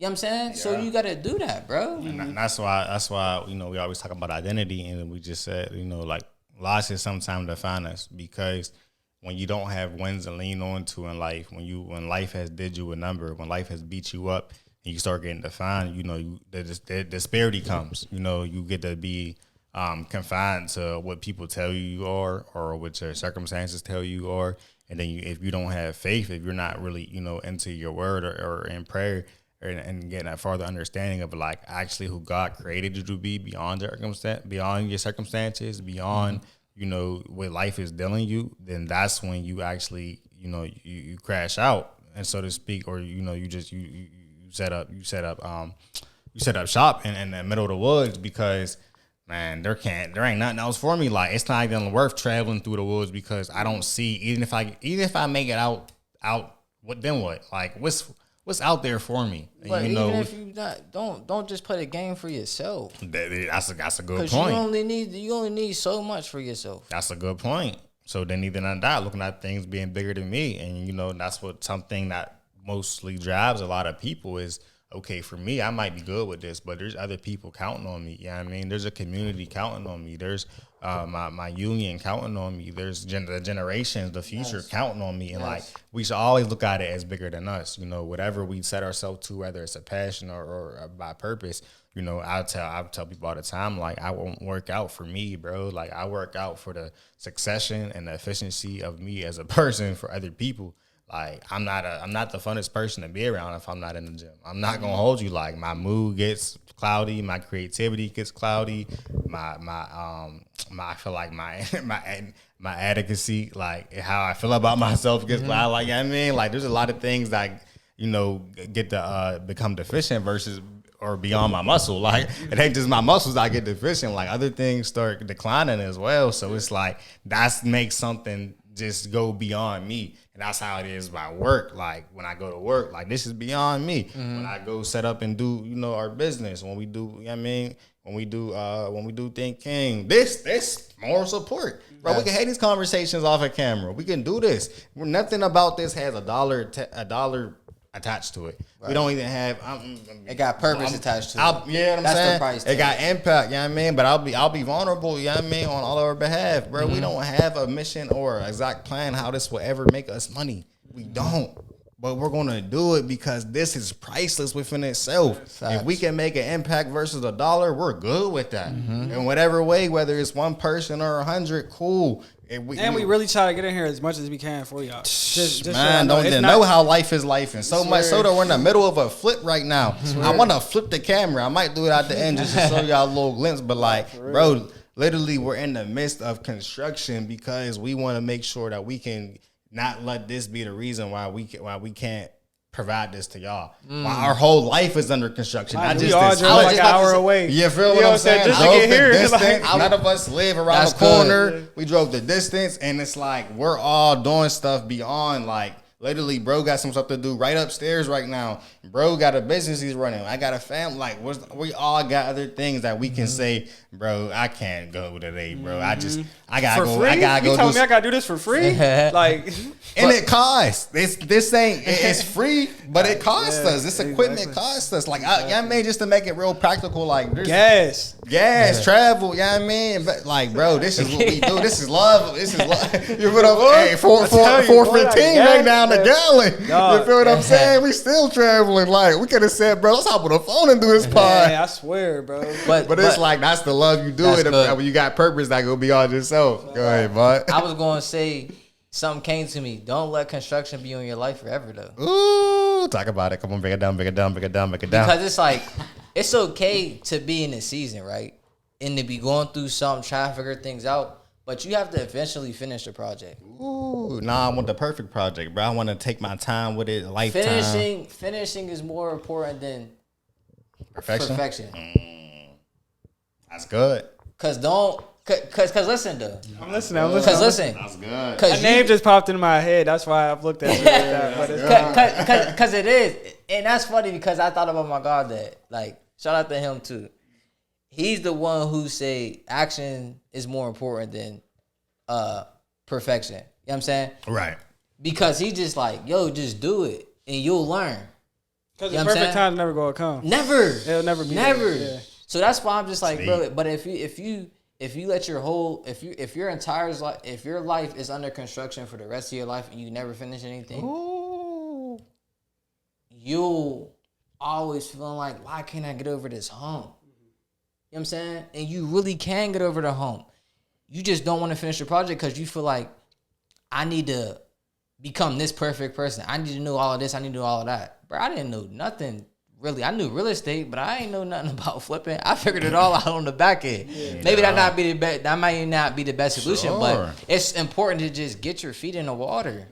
You know what I'm saying? Yeah. So you got to do that, bro. And that's why, you know, we always talk about identity, and we just said, you know, like, loss is sometimes define us, because when you don't have wins to lean on to in life, when life has did you a number, when life has beat you up, and you start getting defined, you know, the disparity comes. You know, you get to be confined to what people tell you are, or what your circumstances tell you are. And then if you don't have faith, if you're not really, you know, into your word or in prayer, and getting a further understanding of like actually who God created you to be beyond your circumstances, beyond, you know, what life is dealing you, then that's when you actually, you know, you crash out, and so to speak, or, you know, you set up shop in the middle of the woods, because, man, there ain't nothing else for me. Like, it's not even worth traveling through the woods, because I don't see, even if I make it out, what then what? Like, what's out there for me? But you know, even if you not, don't just play the game for yourself. That's a good point. You only need so much for yourself. That's a good point. So then either than that, looking at things being bigger than me, and, you know, that's what something that mostly drives a lot of people is, okay, for me, I might be good with this, but there's other people counting on me. You know what I mean? There's a community counting on me. There's my union counting on me. There's the generations, the future counting on me. And like, we should always look at it as bigger than us. You know, whatever we set ourselves to, whether it's a passion or by purpose, you know, I tell people all the time, like, I won't work out for me, bro. Like, I work out for the succession and the efficiency of me as a person for other people. Like, I'm not the funnest person to be around if I'm not in the gym. I'm not gonna hold you. Like, my mood gets cloudy, my creativity gets cloudy, I feel like my adequacy, like how I feel about myself gets cloudy. Like, you know what I mean, like, there's a lot of things that, you know, get to become deficient versus or beyond my muscle. Like, it ain't just my muscles I get deficient. Like, other things start declining as well. So it's like that makes something just go beyond me. And that's how it is by work. Like, when I go to work, like, this is beyond me. When I go set up and do, you know, our business, when we do, you know what I mean, when we do Think King, this moral support. Bro, we can have these conversations off of camera. We can do this. Nothing about this has a dollar attached to it. Right. We don't even have. It got purpose attached to it. Yeah, what I'm saying. The price tag. It got impact. You know what I mean. But I'll be vulnerable. You know what I mean, on all our behalf, bro. We don't have a mission or exact plan how this will ever make us money. We don't. But we're gonna do it because this is priceless within itself. Facts. If we can make an impact versus a dollar, we're good with that. In whatever way, whether it's one person or 100, cool. We really try to get in here as much as we can for y'all. Just man, don't know how life is life, and so much so that we're in the middle of a flip right now. I want to flip the camera. I might do it at the end just to show y'all a little glimpse. But like, bro, literally, we're in the midst of construction because we want to make sure that we can not let this be the reason why we can't provide this to y'all. Our whole life is under construction. Not just this. Like an hour away. You feel what I'm saying? Just to get here. Distance. None of us live around the corner. Good. We drove the distance, and it's like we're all doing stuff beyond, like, literally, bro got some stuff to do right upstairs right now. Bro got a business he's running. I got a family. Like, we all got other things that we can say, bro, I can't go today, bro. I gotta go. Free? I gotta go. You telling me I gotta do this for free? Like, and it costs. It's free, but it costs us. This equipment costs us. Like, I mean, just to make it real practical, like, gas, travel. You know what I mean? But like, bro, this is what we do. This is love. You put up, hey, 4.15 right now the gallon. You feel what I'm saying? We still traveling. Like, we could have said, bro, let's hop on the phone and do this pod. I swear, bro. But it's like, that's the love you do it. When you got purpose, that go beyond yourself. Go ahead, bud. I was going to say, something came to me. Don't let construction be on your life forever, though. Ooh, talk about it. Come on, break it down. Because it's like, it's okay to be in the season, right? And to be going through something, trying to figure things out. But you have to eventually finish the project. Ooh. Ooh, nah, I want the perfect project, bro. I want to take my time with it, lifetime. Finishing is more important than Perfection. That's good. Cause listen though. I'm listening. Cause listen. That's good. A name just popped into my head. That's why I've looked at it like that. But Cause it is, and that's funny because I thought about my goddad. Like, shout out to him too. He's the one who say action is more important than perfection. You know what I'm saying? Right. Because he just like, yo, just do it and you'll learn. Because the perfect time's never gonna come. Never. It'll never be. Never. Yeah. So that's why I'm just like, bro. But if you let your whole if your entire life, if your life is under construction for the rest of your life and you never finish anything, you'll always feeling like, why can't I get over this hump? You know what I'm saying? And you really can get over the hump. You just don't want to finish the project because you feel like, I need to become this perfect person. I need to know all of this. I need to know all of that. Bro, I didn't know nothing really. I knew real estate, but I ain't know nothing about flipping. I figured it all out on the back end. Yeah. Maybe that might not be the best solution, but it's important to just get your feet in the water.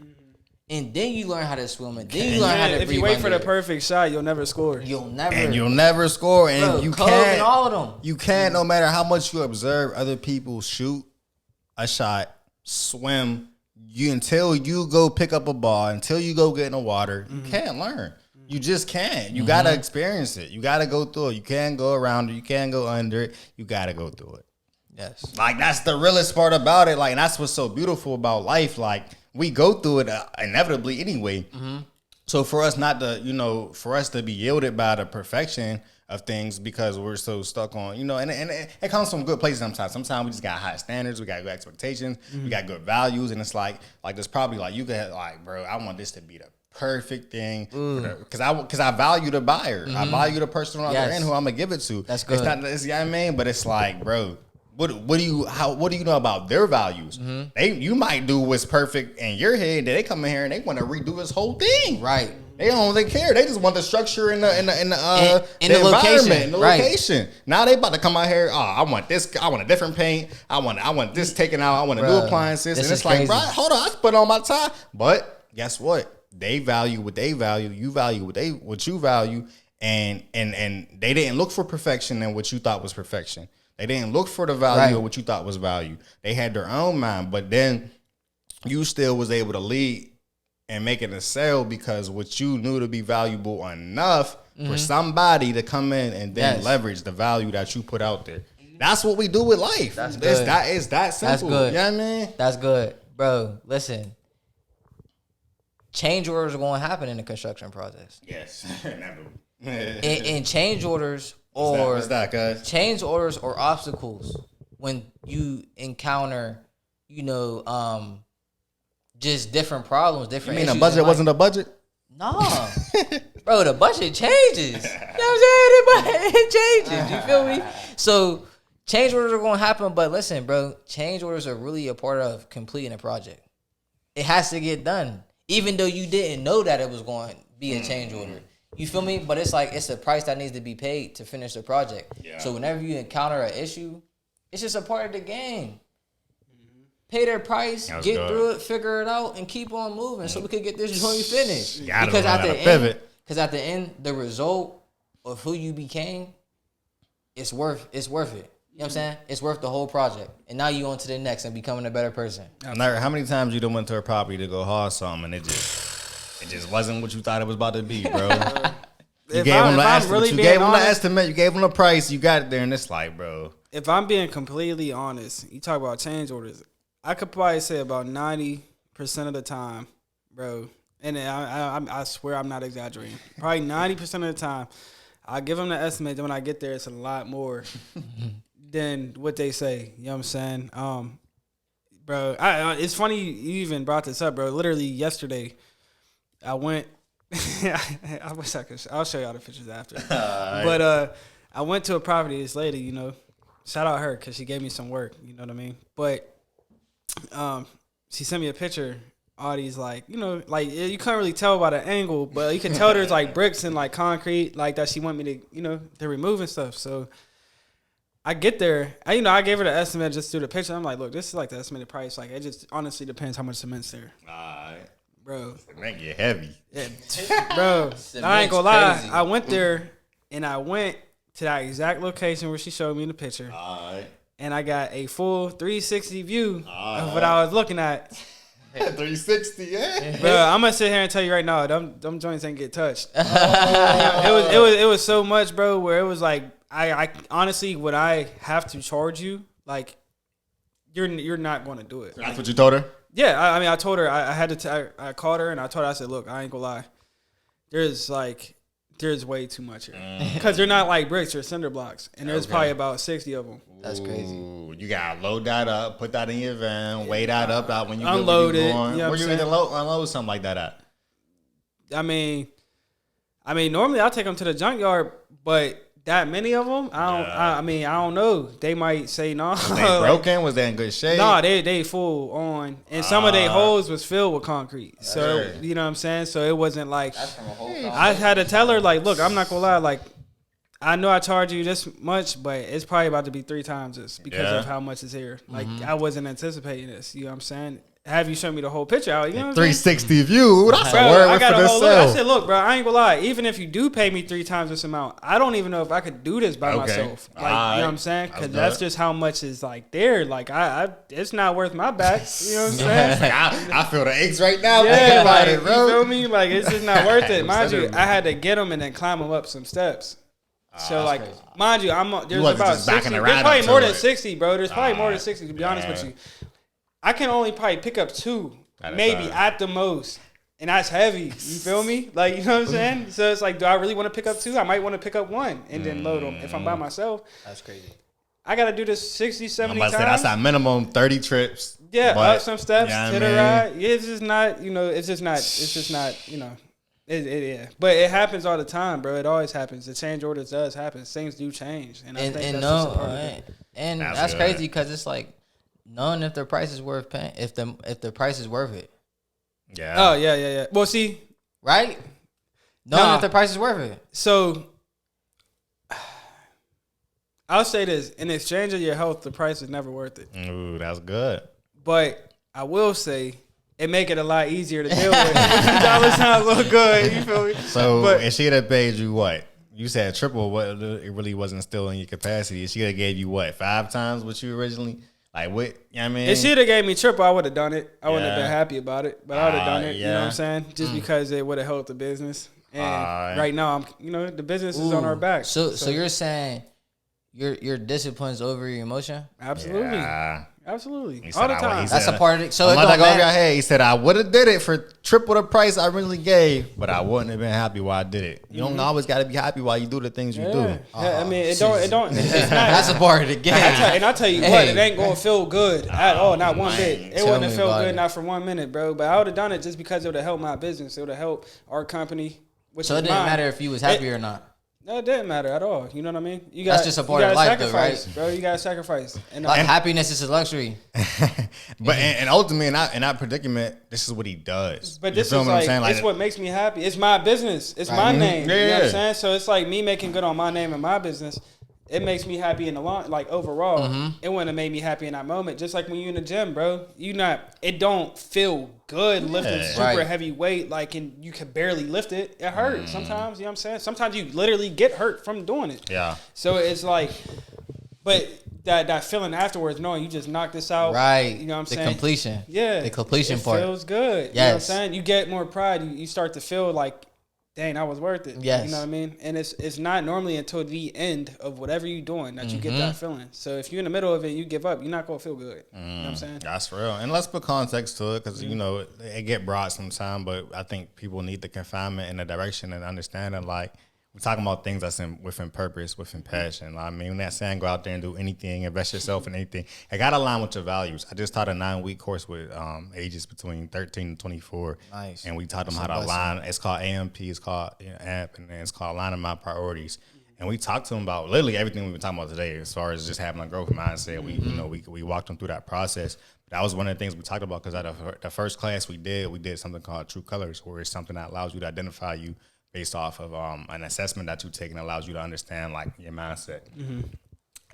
And then you learn how to swim, and then you learn how to breathe. If you wait for the perfect shot, you'll never score. You'll never score, and bro, you can't. All of them. You can't, no matter how much you observe other people shoot a shot, swim. Until you go pick up a ball, until you go get in the water, you can't learn. You just can't. You gotta experience it. You gotta go through it. You can't go around it. You can't go under it. You gotta go through it. Yes. Like, that's the realest part about it. Like, and that's what's so beautiful about life. Like, we go through it inevitably anyway. So for us not to, for us to be yielded by the perfection of things because we're so stuck on, and it comes from good places sometimes. Sometimes we just got high standards, we got good expectations, we got good values, and it's like there's probably like you could like, bro, I want this to be the perfect thing because I value the buyer, I value the person on the other end who I'm gonna give it to. That's good. It's not, you know what I mean? But it's like, bro, what do you know about their values? You might do what's perfect in your head, that they come in here and they want to redo this whole thing. Right. They don't really care. They just want the structure in the environment, location. In the location. Now they about to come out here. Oh, I want this. I want a different paint. I want this taken out. I want new appliances. And it's like, bro, hold on, I put on my tie. But guess what? They value what they value. You value what you value. And they didn't look for perfection in what you thought was perfection. They didn't look for the value of what you thought was value. They had their own mind, but then you still was able to lead and make it a sale because what you knew to be valuable enough for somebody to come in and then leverage the value that you put out there. That's what we do with life. That's good. It's that simple. That's good. You know what I mean? That's good. Bro, listen. Change orders are going to happen in the construction process. Yes. and change orders what's that, guys? Change orders or obstacles when you encounter, just different problems, different issues. You mean the budget wasn't a budget? No. Bro, the budget changes. You know what I'm saying? It changes. You feel me? So change orders are going to happen, but listen, bro, change orders are really a part of completing a project. It has to get done, even though you didn't know that it was going to be a change order. You feel me? But it's like, it's a price that needs to be paid to finish the project. Yeah. So whenever you encounter an issue, it's just a part of the game. Pay their price, get through it, figure it out, and keep on moving so we could get this joint finished. Because at the end, the result of who you became, it's worth it. You know what I'm saying? It's worth the whole project. And now you on to the next and becoming a better person. How many times you done went to a property to go haul something and it just wasn't what you thought it was about to be, bro? You gave them the estimate, you gave them the price, you got it there, and it's like, bro. If I'm being completely honest, you talk about change orders, I could probably say about 90% of the time, bro, and I swear I'm not exaggerating, probably 90% of the time, I give them the estimate, then when I get there, it's a lot more than what they say. You know what I'm saying? Bro, it's funny you even brought this up, bro. Literally yesterday, I went. I wish I could. I'll show y'all the pictures after. Right. But I went to a property. This lady, shout out her because she gave me some work. You know what I mean? But she sent me a picture. All these like you can't really tell by the angle, but you can tell there's like bricks and like concrete like that. She want me to to remove and stuff. So I get there. I gave her the estimate just through the picture. I'm like, look, this is like the estimated price. Like, it just honestly depends how much cement's there. Alright. Bro. Cement get heavy. Yeah. Bro, I ain't gonna lie. I went there and I went to that exact location where she showed me in the picture. Alright. And I got a full 360 view of what I was looking at. 360, yeah. Bro, I'm gonna sit here and tell you right now, them joints ain't get touched. It was so much, bro, where it was like I honestly, when I have to charge you, like you're not gonna do it. That's what you told her? Yeah, I mean, I told her I had to. I called her and I told her, I said, look, I ain't gonna lie. There's way too much here because they're not like bricks or cinder blocks, and there's probably about 60 of them. That's crazy. Ooh, you gotta load that up, put that in your van, weigh that up out when you unload it. You know where you even unload something like that at? I mean, normally I'll take them to the junkyard, but that many of them, I don't know. They might say no. Was they broken? Was they in good shape? No, they full on, and some of their holes was filled with concrete. So you know what I'm saying. So it wasn't like I had to tell her like, look, I'm not gonna lie, like I know I charge you this much, but it's probably about to be 3 times this because of how much is here. Like I wasn't anticipating this. You know what I'm saying? Have you show me the whole picture out? You know what 360 view. That's bro, a word I got for a this whole look. I said, look, bro, I ain't gonna lie. Even if you do pay me 3 times this amount, I don't even know if I could do this by myself. Like, you know what I'm saying? Because that's just how much is like there. Like, it's not worth my back. You know what I'm saying? Like, I feel the aches right now. Yeah, like, it, bro. you feel me? Like, it's just not worth it. Mind you, I had to get them and then climb them up some steps. So like, crazy. Mind you, there's about 60. There's probably more than 60, bro. There's probably more than 60 to be honest with you. I can only probably pick up 2, maybe at the most, and that's heavy. You feel me? Like, you know what I'm saying? So it's like, do I really want to pick up 2? I might want to pick up 1 and then load them if I'm by myself. That's crazy. I gotta do this 60, 70 times. That's a minimum 30 trips. Yeah, up some steps to the ride. It's just not, it's just not, yeah, but it happens all the time, bro. It always happens. The change orders does happen. Things do change, and I think that's just a part of it. And that's crazy because it's like knowing if the price is worth paying, if the price is worth it. Yeah. Oh yeah. Well, see, right? Knowing if the price is worth it. So I'll say this: in exchange of your health, the price is never worth it. Ooh, that's good. But I will say, it make it a lot easier to deal with. $50 sounds a little good. You feel me? So, and she'd have paid you what? You said triple. What? It really wasn't still in your capacity. She would have gave you what? 5 times what you originally like? What? You know what I mean? If she'd have gave me triple, I would have done it. I wouldn't have been happy about it, but I would have done it. You know what I'm saying? Just because it would have helped the business. And right now, the business is on our back. So you're saying your discipline's over your emotion? Absolutely. Yeah. Absolutely. All the time. That's a part of it. So he said, I would have did it for triple the price I originally gave, but I wouldn't have been happy while I did it. You don't always got to be happy while you do the things you do. Yeah, I mean, it don't. It's not, that's a part of the game. And I'll tell you what, it ain't going to feel good at all. Not one bit. It wouldn't have felt good not for 1 minute, bro. But I would have done it just because it would have helped my business. It would have helped our company. So it didn't matter if you was happy or not. No, it didn't matter at all. You know what I mean? That's just a part of life, though, right? Bro, you gotta sacrifice. And happiness is a luxury. But and ultimately, in that predicament, this is what he does. But this is it's what makes me happy. It's my business. It's my name. You know what I'm saying? So it's like me making good on my name and my business. It makes me happy in the long, like overall. It wouldn't have made me happy in that moment. Just like when you in the gym, bro. It don't feel good lifting super heavy weight, like, and you can barely lift it. It hurts sometimes. You know what I'm saying? Sometimes you literally get hurt from doing it. Yeah. So it's like, but that feeling afterwards, knowing you just knocked this out. Right. You know what I'm saying? The completion. Yeah. The completion part. It feels good. Yes. You know what I'm saying? You get more pride. You start to feel like, dang, that was worth it. Yes. You know what I mean? And it's not normally until the end of whatever you're doing that you get that feeling. So if you're in the middle of it, you give up, you're not going to feel good. You know what I'm saying? That's real. And let's put context to it because, it get broad sometimes, but I think people need the confinement in the direction and understanding, like, we're talking about things that's within purpose, within passion. I mean, we're not saying go out there and do anything, invest yourself in anything. It got to align with your values. I just taught a 9-week course with ages between 13 and 24. Nice. And we taught them how to align. It's called AMP. It's called AMP, and then it's called Aligning My Priorities. And we talked to them about literally everything we've been talking about today as far as just having a growth mindset. We walked them through that process. But that was one of the things we talked about because at the first class we did something called True Colors, where it's something that allows you to identify you based off of an assessment that you take and allows you to understand, like, your mindset.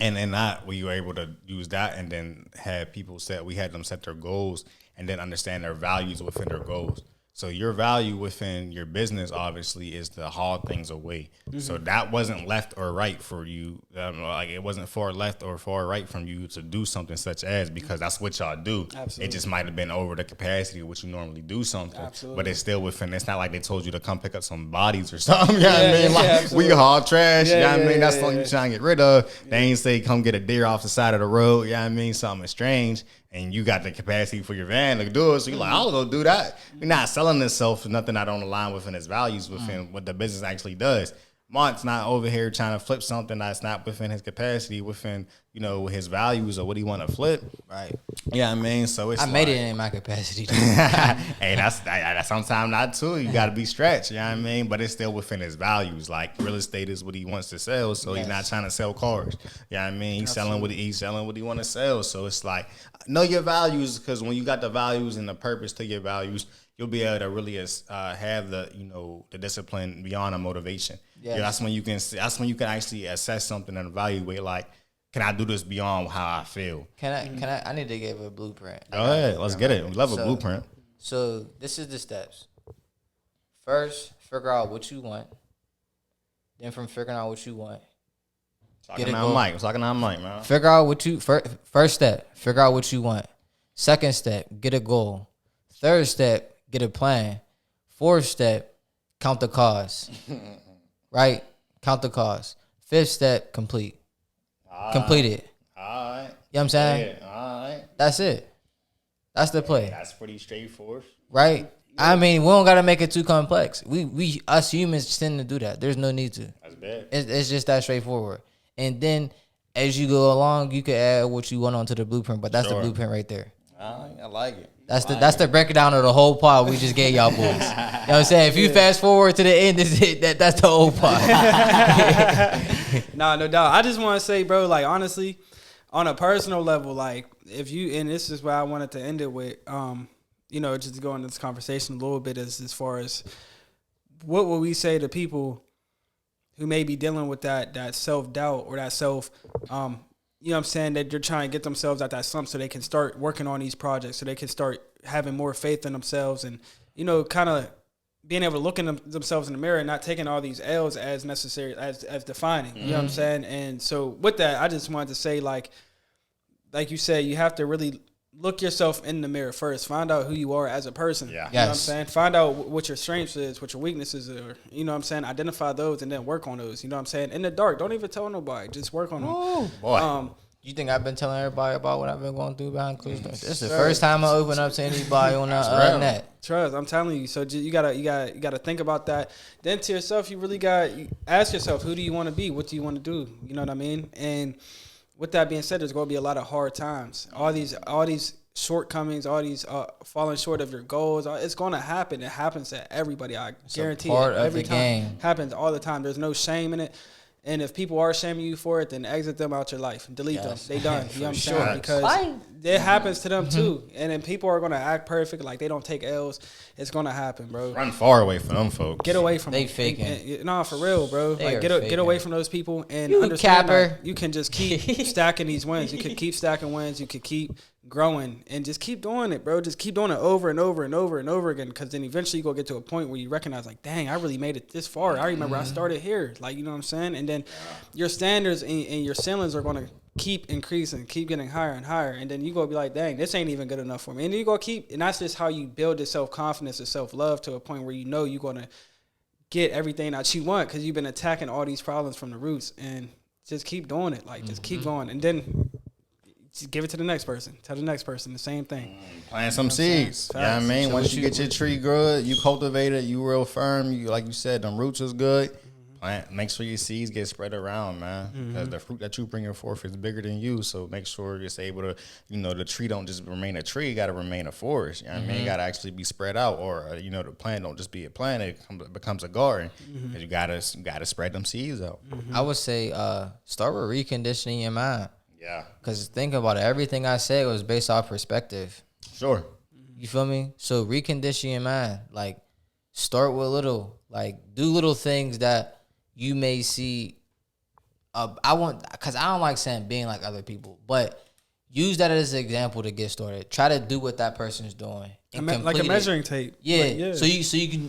And not we were able to use that and then had people we had them set their goals and then understand their values within their goals. So your value within your business obviously is to haul things away. So that wasn't left or right for you. Like it wasn't far left or far right from you to do something such as, because that's what y'all do. Absolutely. It just might have been over the capacity of what you normally do something. Absolutely. But it's still within. It's not like they told you to come pick up some bodies or something. You know what I mean? Like we absolutely. haul trash. Yeah, you know what I yeah, mean? That's yeah, something yeah. you trying to get rid of. They ain't say come get a deer off the side of the road. You know what I mean? Something strange. And you got the capacity for your van to do it. So you're like, I'll go do that. You're not selling itself for nothing that don't align within its values, within what the business actually does. Mont's not over here trying to flip something that's not within his capacity, within, his values or what he want to flip. Right. Yeah, I mean, so it's I made it in my capacity. Hey, that's sometimes not too. You got to be stretched, you know what I mean? But it's still within his values. Like real estate is what he wants to sell, so he's not trying to sell cars. You know what I mean? He's selling what he want to sell. So it's like, know your values, because when you got the values and the purpose to your values, you'll be able to really have the the discipline beyond the motivation. Yes. That's when you can actually assess something and evaluate, like, can I do this beyond how I feel? I need to give a blueprint. Go ahead, let's get it. We love a blueprint. So this is the steps. First, figure out what you want. Then from figuring out what you want, Talking on mic, man. figure out what you first step, figure out what you want. Second step, get a goal. Third step, get a plan. Fourth step, count the cost. Right? Count the cost. Fifth step, complete. Complete it. All right. You know what I'm saying? Yeah, all right. That's it. That's the play. That's pretty straightforward. Right? I mean, we don't gotta make it too complex. We us humans tend to do that. There's no need to. That's bad. It's just that straightforward. And then as you go along, you can add what you want onto the blueprint. But that's the blueprint right there. I like it. That's the breakdown of the whole pod we just gave y'all boys. You know what I'm saying? If you fast forward to the end, that's the whole pod. Nah, no doubt. I just want to say, bro, like, honestly, on a personal level, like, if you, and this is where I wanted to end it with, just to go into this conversation a little bit as far as what would we say to people who may be dealing with that self-doubt or that self, you know what I'm saying, that they're trying to get themselves out that slump so they can start working on these projects, so they can start having more faith in themselves and, kind of being able to look in themselves in the mirror and not taking all these L's as necessary, as defining, you know what I'm saying? And so with that, I just wanted to say, like you said, you have to really look yourself in the mirror first. Find out who you are as a person. Yeah. You know what I'm saying? Find out what your strengths is, what your weaknesses are. You know what I'm saying? Identify those and then work on those. You know what I'm saying? In the dark, don't even tell nobody. Just work on them. Oh, boy. You think I've been telling everybody about what I've been going through behind closed doors? This is the first time I open up to anybody on the net. Trust, I'm telling you. So you gotta think about that. Then to yourself, you really ask yourself, who do you want to be? What do you want to do? You know what I mean? And with that being said, there's going to be a lot of hard times. All these shortcomings, all these falling short of your goals, it's going to happen. It happens to everybody. I guarantee it. Every time. Game. Happens all the time. There's no shame in it. And if people are shaming you for it, then exit them out your life. Delete them. They done. You know what I'm saying? Because it happens to them too. And then people are going to act perfect, like they don't take L's. It's going to happen, bro. Run far away from them folks. Get away from them. They faking. No, for real, bro. They like get away from those people and you understand capper. that you can just keep stacking these wins. You can keep stacking wins. You can keep growing and just keep doing it, bro. Just keep doing it over and over and over and over again, because then eventually you go get to a point where you recognize, like, dang, I really made it this far. I remember I started here, like, you know what I'm saying? And then your standards and your ceilings are going to keep increasing, keep getting higher and higher, and then you go be like, dang, this ain't even good enough for me. And then you go and that's just how you build this self-confidence and self-love to a point where you know you're going to get everything that you want, because you've been attacking all these problems from the roots. And just keep doing it, like, just keep going. And then just give it to the next person. Tell the next person the same thing. Plant some seeds. You know what I mean? Once you get your tree good, you cultivate it, you real firm. You, like you said, them roots is good. Plant. Make sure your seeds get spread around, man. Because the fruit that you bring forth is bigger than you. So make sure it's able to, the tree don't just remain a tree. It got to remain a forest. You know what I mean? It got to actually be spread out. Or, the plant don't just be a plant. It becomes a garden. Because you got to spread them seeds out. I would say start with reconditioning your mind. Yeah. Because think about it. Everything I said was based off perspective. Sure. You feel me? So recondition your mind. Like, start with little. Like, do little things that you may see because I don't like saying being like other people, but use that as an example to get started. Try to do what that person's doing. Like a measuring tape. Yeah. Like, yeah.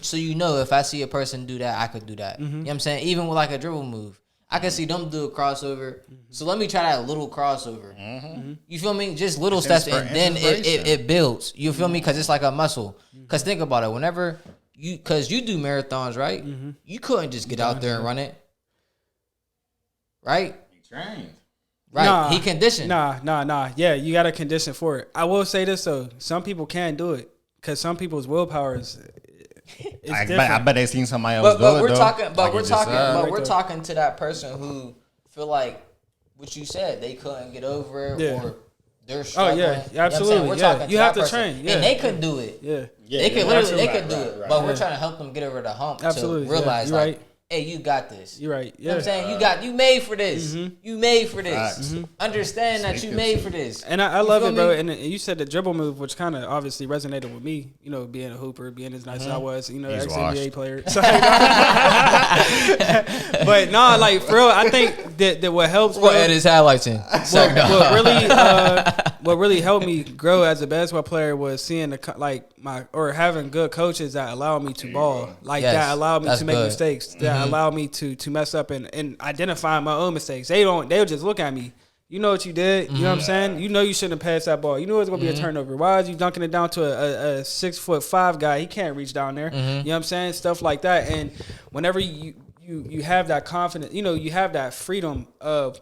So you know if I see a person do that, I could do that. You know what I'm saying? Even with like a dribble move. I can see them do a crossover. So let me try that little crossover. You feel me? Just little steps, and then it builds. You feel me? Because it's like a muscle. Because think about it. Whenever because you do marathons, right? You couldn't just get out there and run it. Right? You trained. Right. Nah, he conditioned. Nah. Yeah, you got to condition for it. I will say this, though. Some people can't do it because some people's willpower is I different. bet they seen somebody else do it, we're though. talking, but Like we're you just talking, said. but we're talking to that person who feel like what you said, they couldn't get over it, Yeah. or they're struggling. Oh, yeah, absolutely. You know what I'm saying? We're talking You to have that to person, train, yeah. and they couldn't do it. Yeah. They could literally, they Right, could do it, right. but we're trying to help them get over the hump Absolutely, to realize, yeah. You're like, right. hey, you got this. You're right. You know what I'm Yeah. saying? You made for this. You made for this. Facts. Understand that you made for this. And I You love feel it, bro. me? And you said the dribble move, which kind of obviously resonated with me. You know, being a hooper, being as nice as I was. You know, He's ex-NBA washed. player. So, but no, like for real, I think that what helps. We'll bro, add his highlights in. what really helped me grow as a basketball player was seeing having good coaches that allowed me to ball, like Yes, that allowed me that's to make good. mistakes, that allowed me to mess up and identify my own mistakes. They'll just look at me. You know what you did. You know what I'm saying? You know you shouldn't have passed that ball. You know it's gonna be a turnover. Why is you dunking it down to a 6'5" guy? He can't reach down there. You know what I'm saying? Stuff like that. And whenever you have that confidence, you know, you have that freedom of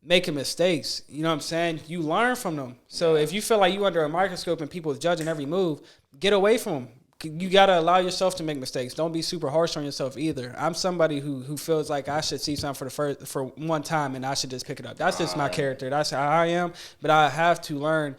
making mistakes. You know what I'm saying? You learn from them. So if you feel like you under a microscope and people is judging every move, get away from them. You got to allow yourself to make mistakes. Don't be super harsh on yourself either. I'm somebody who feels like I should see something for one time and I should just pick it up. That's just my character. That's how I am. But I have to learn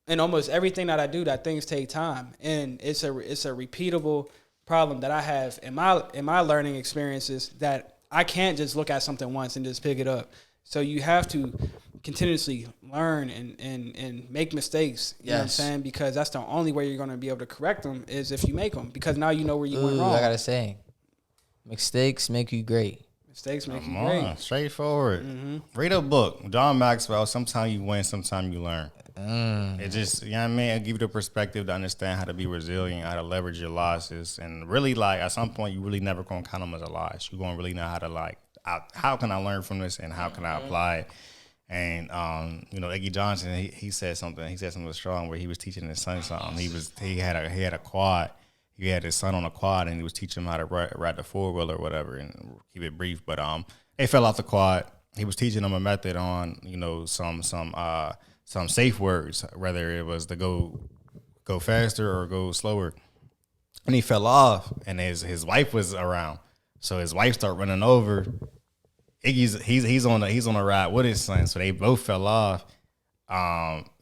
in almost everything that I do that things take time. And it's a repeatable problem that I have in my learning experiences that I can't just look at something once and just pick it up. So you have to continuously learn and make mistakes. You know what I'm saying? Because that's the only way you're going to be able to correct them is if you make them. Because now you know where you went wrong. I got to say, mistakes make you great. Mistakes make Come you on, great. straightforward. Read a book. John Maxwell, sometimes you win, sometimes you learn. It just, you know what I mean? It give you the perspective to understand how to be resilient, how to leverage your losses. And really, like, at some point, you really never going to count them as a loss. You're going to really know how to, like, how can I learn from this and how can I apply it? And you know, Iggy Johnson, he said something strong where he was teaching his son something. He had a quad. He had his son on a quad and he was teaching him how to ride the 4-wheeler or whatever, and keep it brief. But they fell off the quad. He was teaching them a method on, you know, some safe words, whether it was to go faster or go slower. And he fell off, and his wife was around. So his wife started running over. Iggy's he's on a ride with his son, so they both fell off.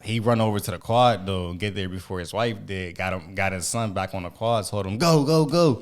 He run over to the quad though and get there before his wife did. Got his son back on the quad, told him go.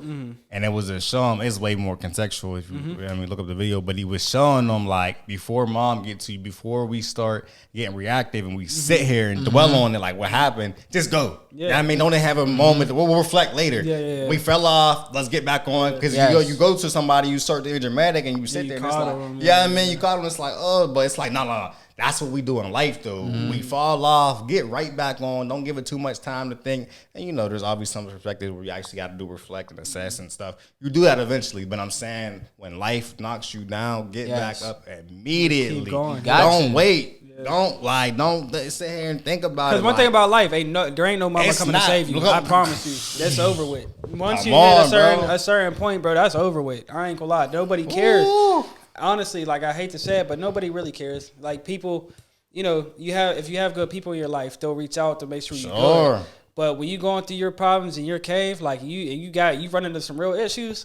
And it was a show him. It's way more contextual if you look up the video. But he was showing them like before mom get to you, before we start getting reactive and we sit here and dwell on it like what happened. Just go. Yeah. You know what I mean, don't have a moment. We'll reflect later. Yeah. We fell off. Let's get back on because you go to somebody, you start to be dramatic and you sit there and it's like, I mean, you caught him. It's like but it's like no. That's what we do in life, though. We fall off, get right back on. Don't give it too much time to think. And, you know, there's always some perspectives where you actually got to do reflect and assess and stuff. You do that eventually. But I'm saying when life knocks you down, get back up immediately. Keep going. Don't wait. Yeah. Don't sit here and think about it. Because one thing about life, there ain't no mama coming to save you. I promise you. That's over with. Once you hit a certain point, bro, that's over with. I ain't gonna lie. Nobody cares. Ooh. Honestly, like I hate to say it, but nobody really cares. Like people, you know, if you have good people in your life, they'll reach out to make sure you're good. But when you going through your problems in your cave, like you run into some real issues,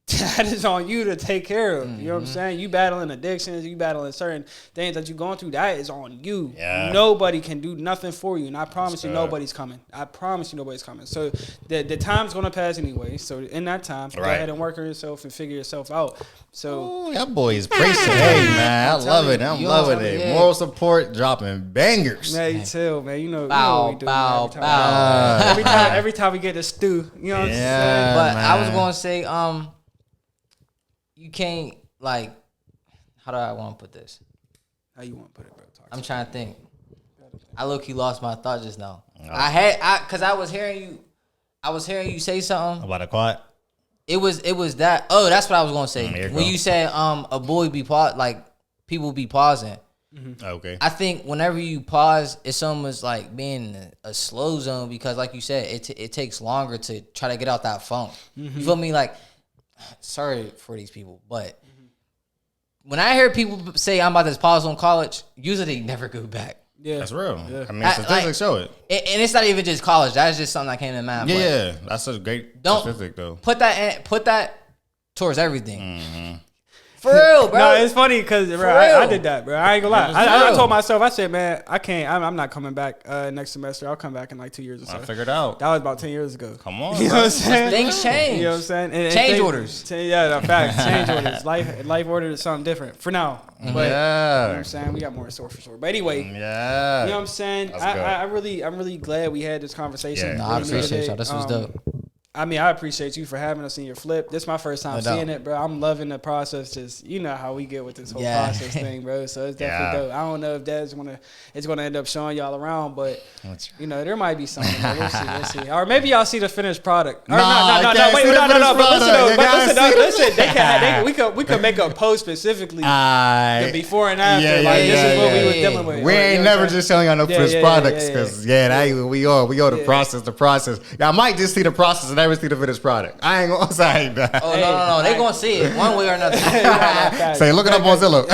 that is on you to take care of. You know what I'm saying? You battling addictions, you battling certain things that you're going through, that is on you. Yeah. Nobody can do nothing for you. And I promise you nobody's coming. I promise you nobody's coming. So the time's going to pass anyway. So in that time, go ahead and work on yourself and figure yourself out. So that boy is preaching. Hey, man. I love it. I'm loving it. Yeah. Moral support dropping bangers. Man, you tell, man. You know what we do every time we get a stew. You know what I'm saying? But man. I was going to say, you can't, like, how do I want to put this? How you want to put it, bro? I'm trying to think. I low-key lost my thought just now. Oh. Cause I was hearing you say something. About a quad? It was that. Oh, that's what I was gonna say. When go. you said a boy be like people be pausing. Mm-hmm. Okay. I think whenever you pause, it's almost like being a slow zone because, like you said, it takes longer to try to get out that funk. Mm-hmm. You feel me? Like, sorry for these people, but when I hear people say I'm about to pause on college, usually they never go back. Yeah, that's real. Yeah. I mean, statistics show it. And it's not even just college. That's just something that came to mind. Yeah, that's a great statistic, though. Put that towards everything. Mm-hmm. For real, bro. No, it's funny because I did that, bro. I ain't gonna lie. I told myself, I said, man, I can't. I'm not coming back next semester. I'll come back in like 2 years or so. I figured out. That was about 10 years ago. Come on, you know what I'm saying? Things change. You know what I'm saying? Change orders. Yeah, no, facts. Change orders. Life order is something different for now. But, you know what I'm saying? We got more in store for sure. But anyway, yeah. You know what I'm saying? I'm really glad we had this conversation. Yeah. No, I appreciate y'all. This was dope. I mean, I appreciate you for having us in your flip. This is my first time seeing it, bro. I'm loving the process. Just, you know how we get with this whole process thing, bro. So it's definitely dope. I don't know if Dad's it's gonna end up showing y'all around, but you know, there might be something. We'll see. Or maybe y'all see the finished product. Or no. But listen. We could make a post specifically the before and after. This is what we were dealing with. We ain't never just showing y'all no finished products because we all the process. Y'all might just see the process and never see the finished product. I ain't gonna say that. Oh no, they gonna see it one way or another. Say look it up on Zillow.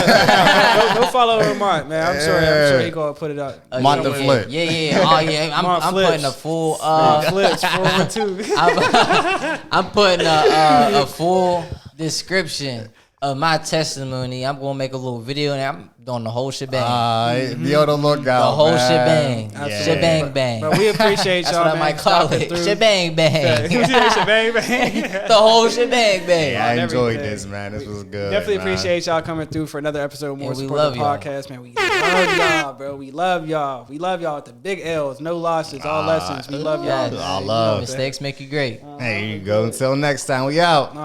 Go follow Mark, man. I'm sure he gonna put it up. Month the flip. Yeah. Oh yeah. I'm putting a full flips 412. I'm putting a full description of my testimony. I'm gonna make a little video and I'm doing the whole shebang. Be on the lookout. The whole shebang. Yeah. Shebang bang. But we appreciate y'all. That's what I might call it. Shebang bang. Shebang bang. The whole shebang bang. Yeah, I enjoyed this, man. This was good. Definitely appreciate y'all coming through for another episode of More Support the Podcast, man. We love y'all, bro. We love y'all. We love y'all with the big L's, no losses, all lessons. We love y'all. All love. Mistakes make you great. There you go. Until next time, we out.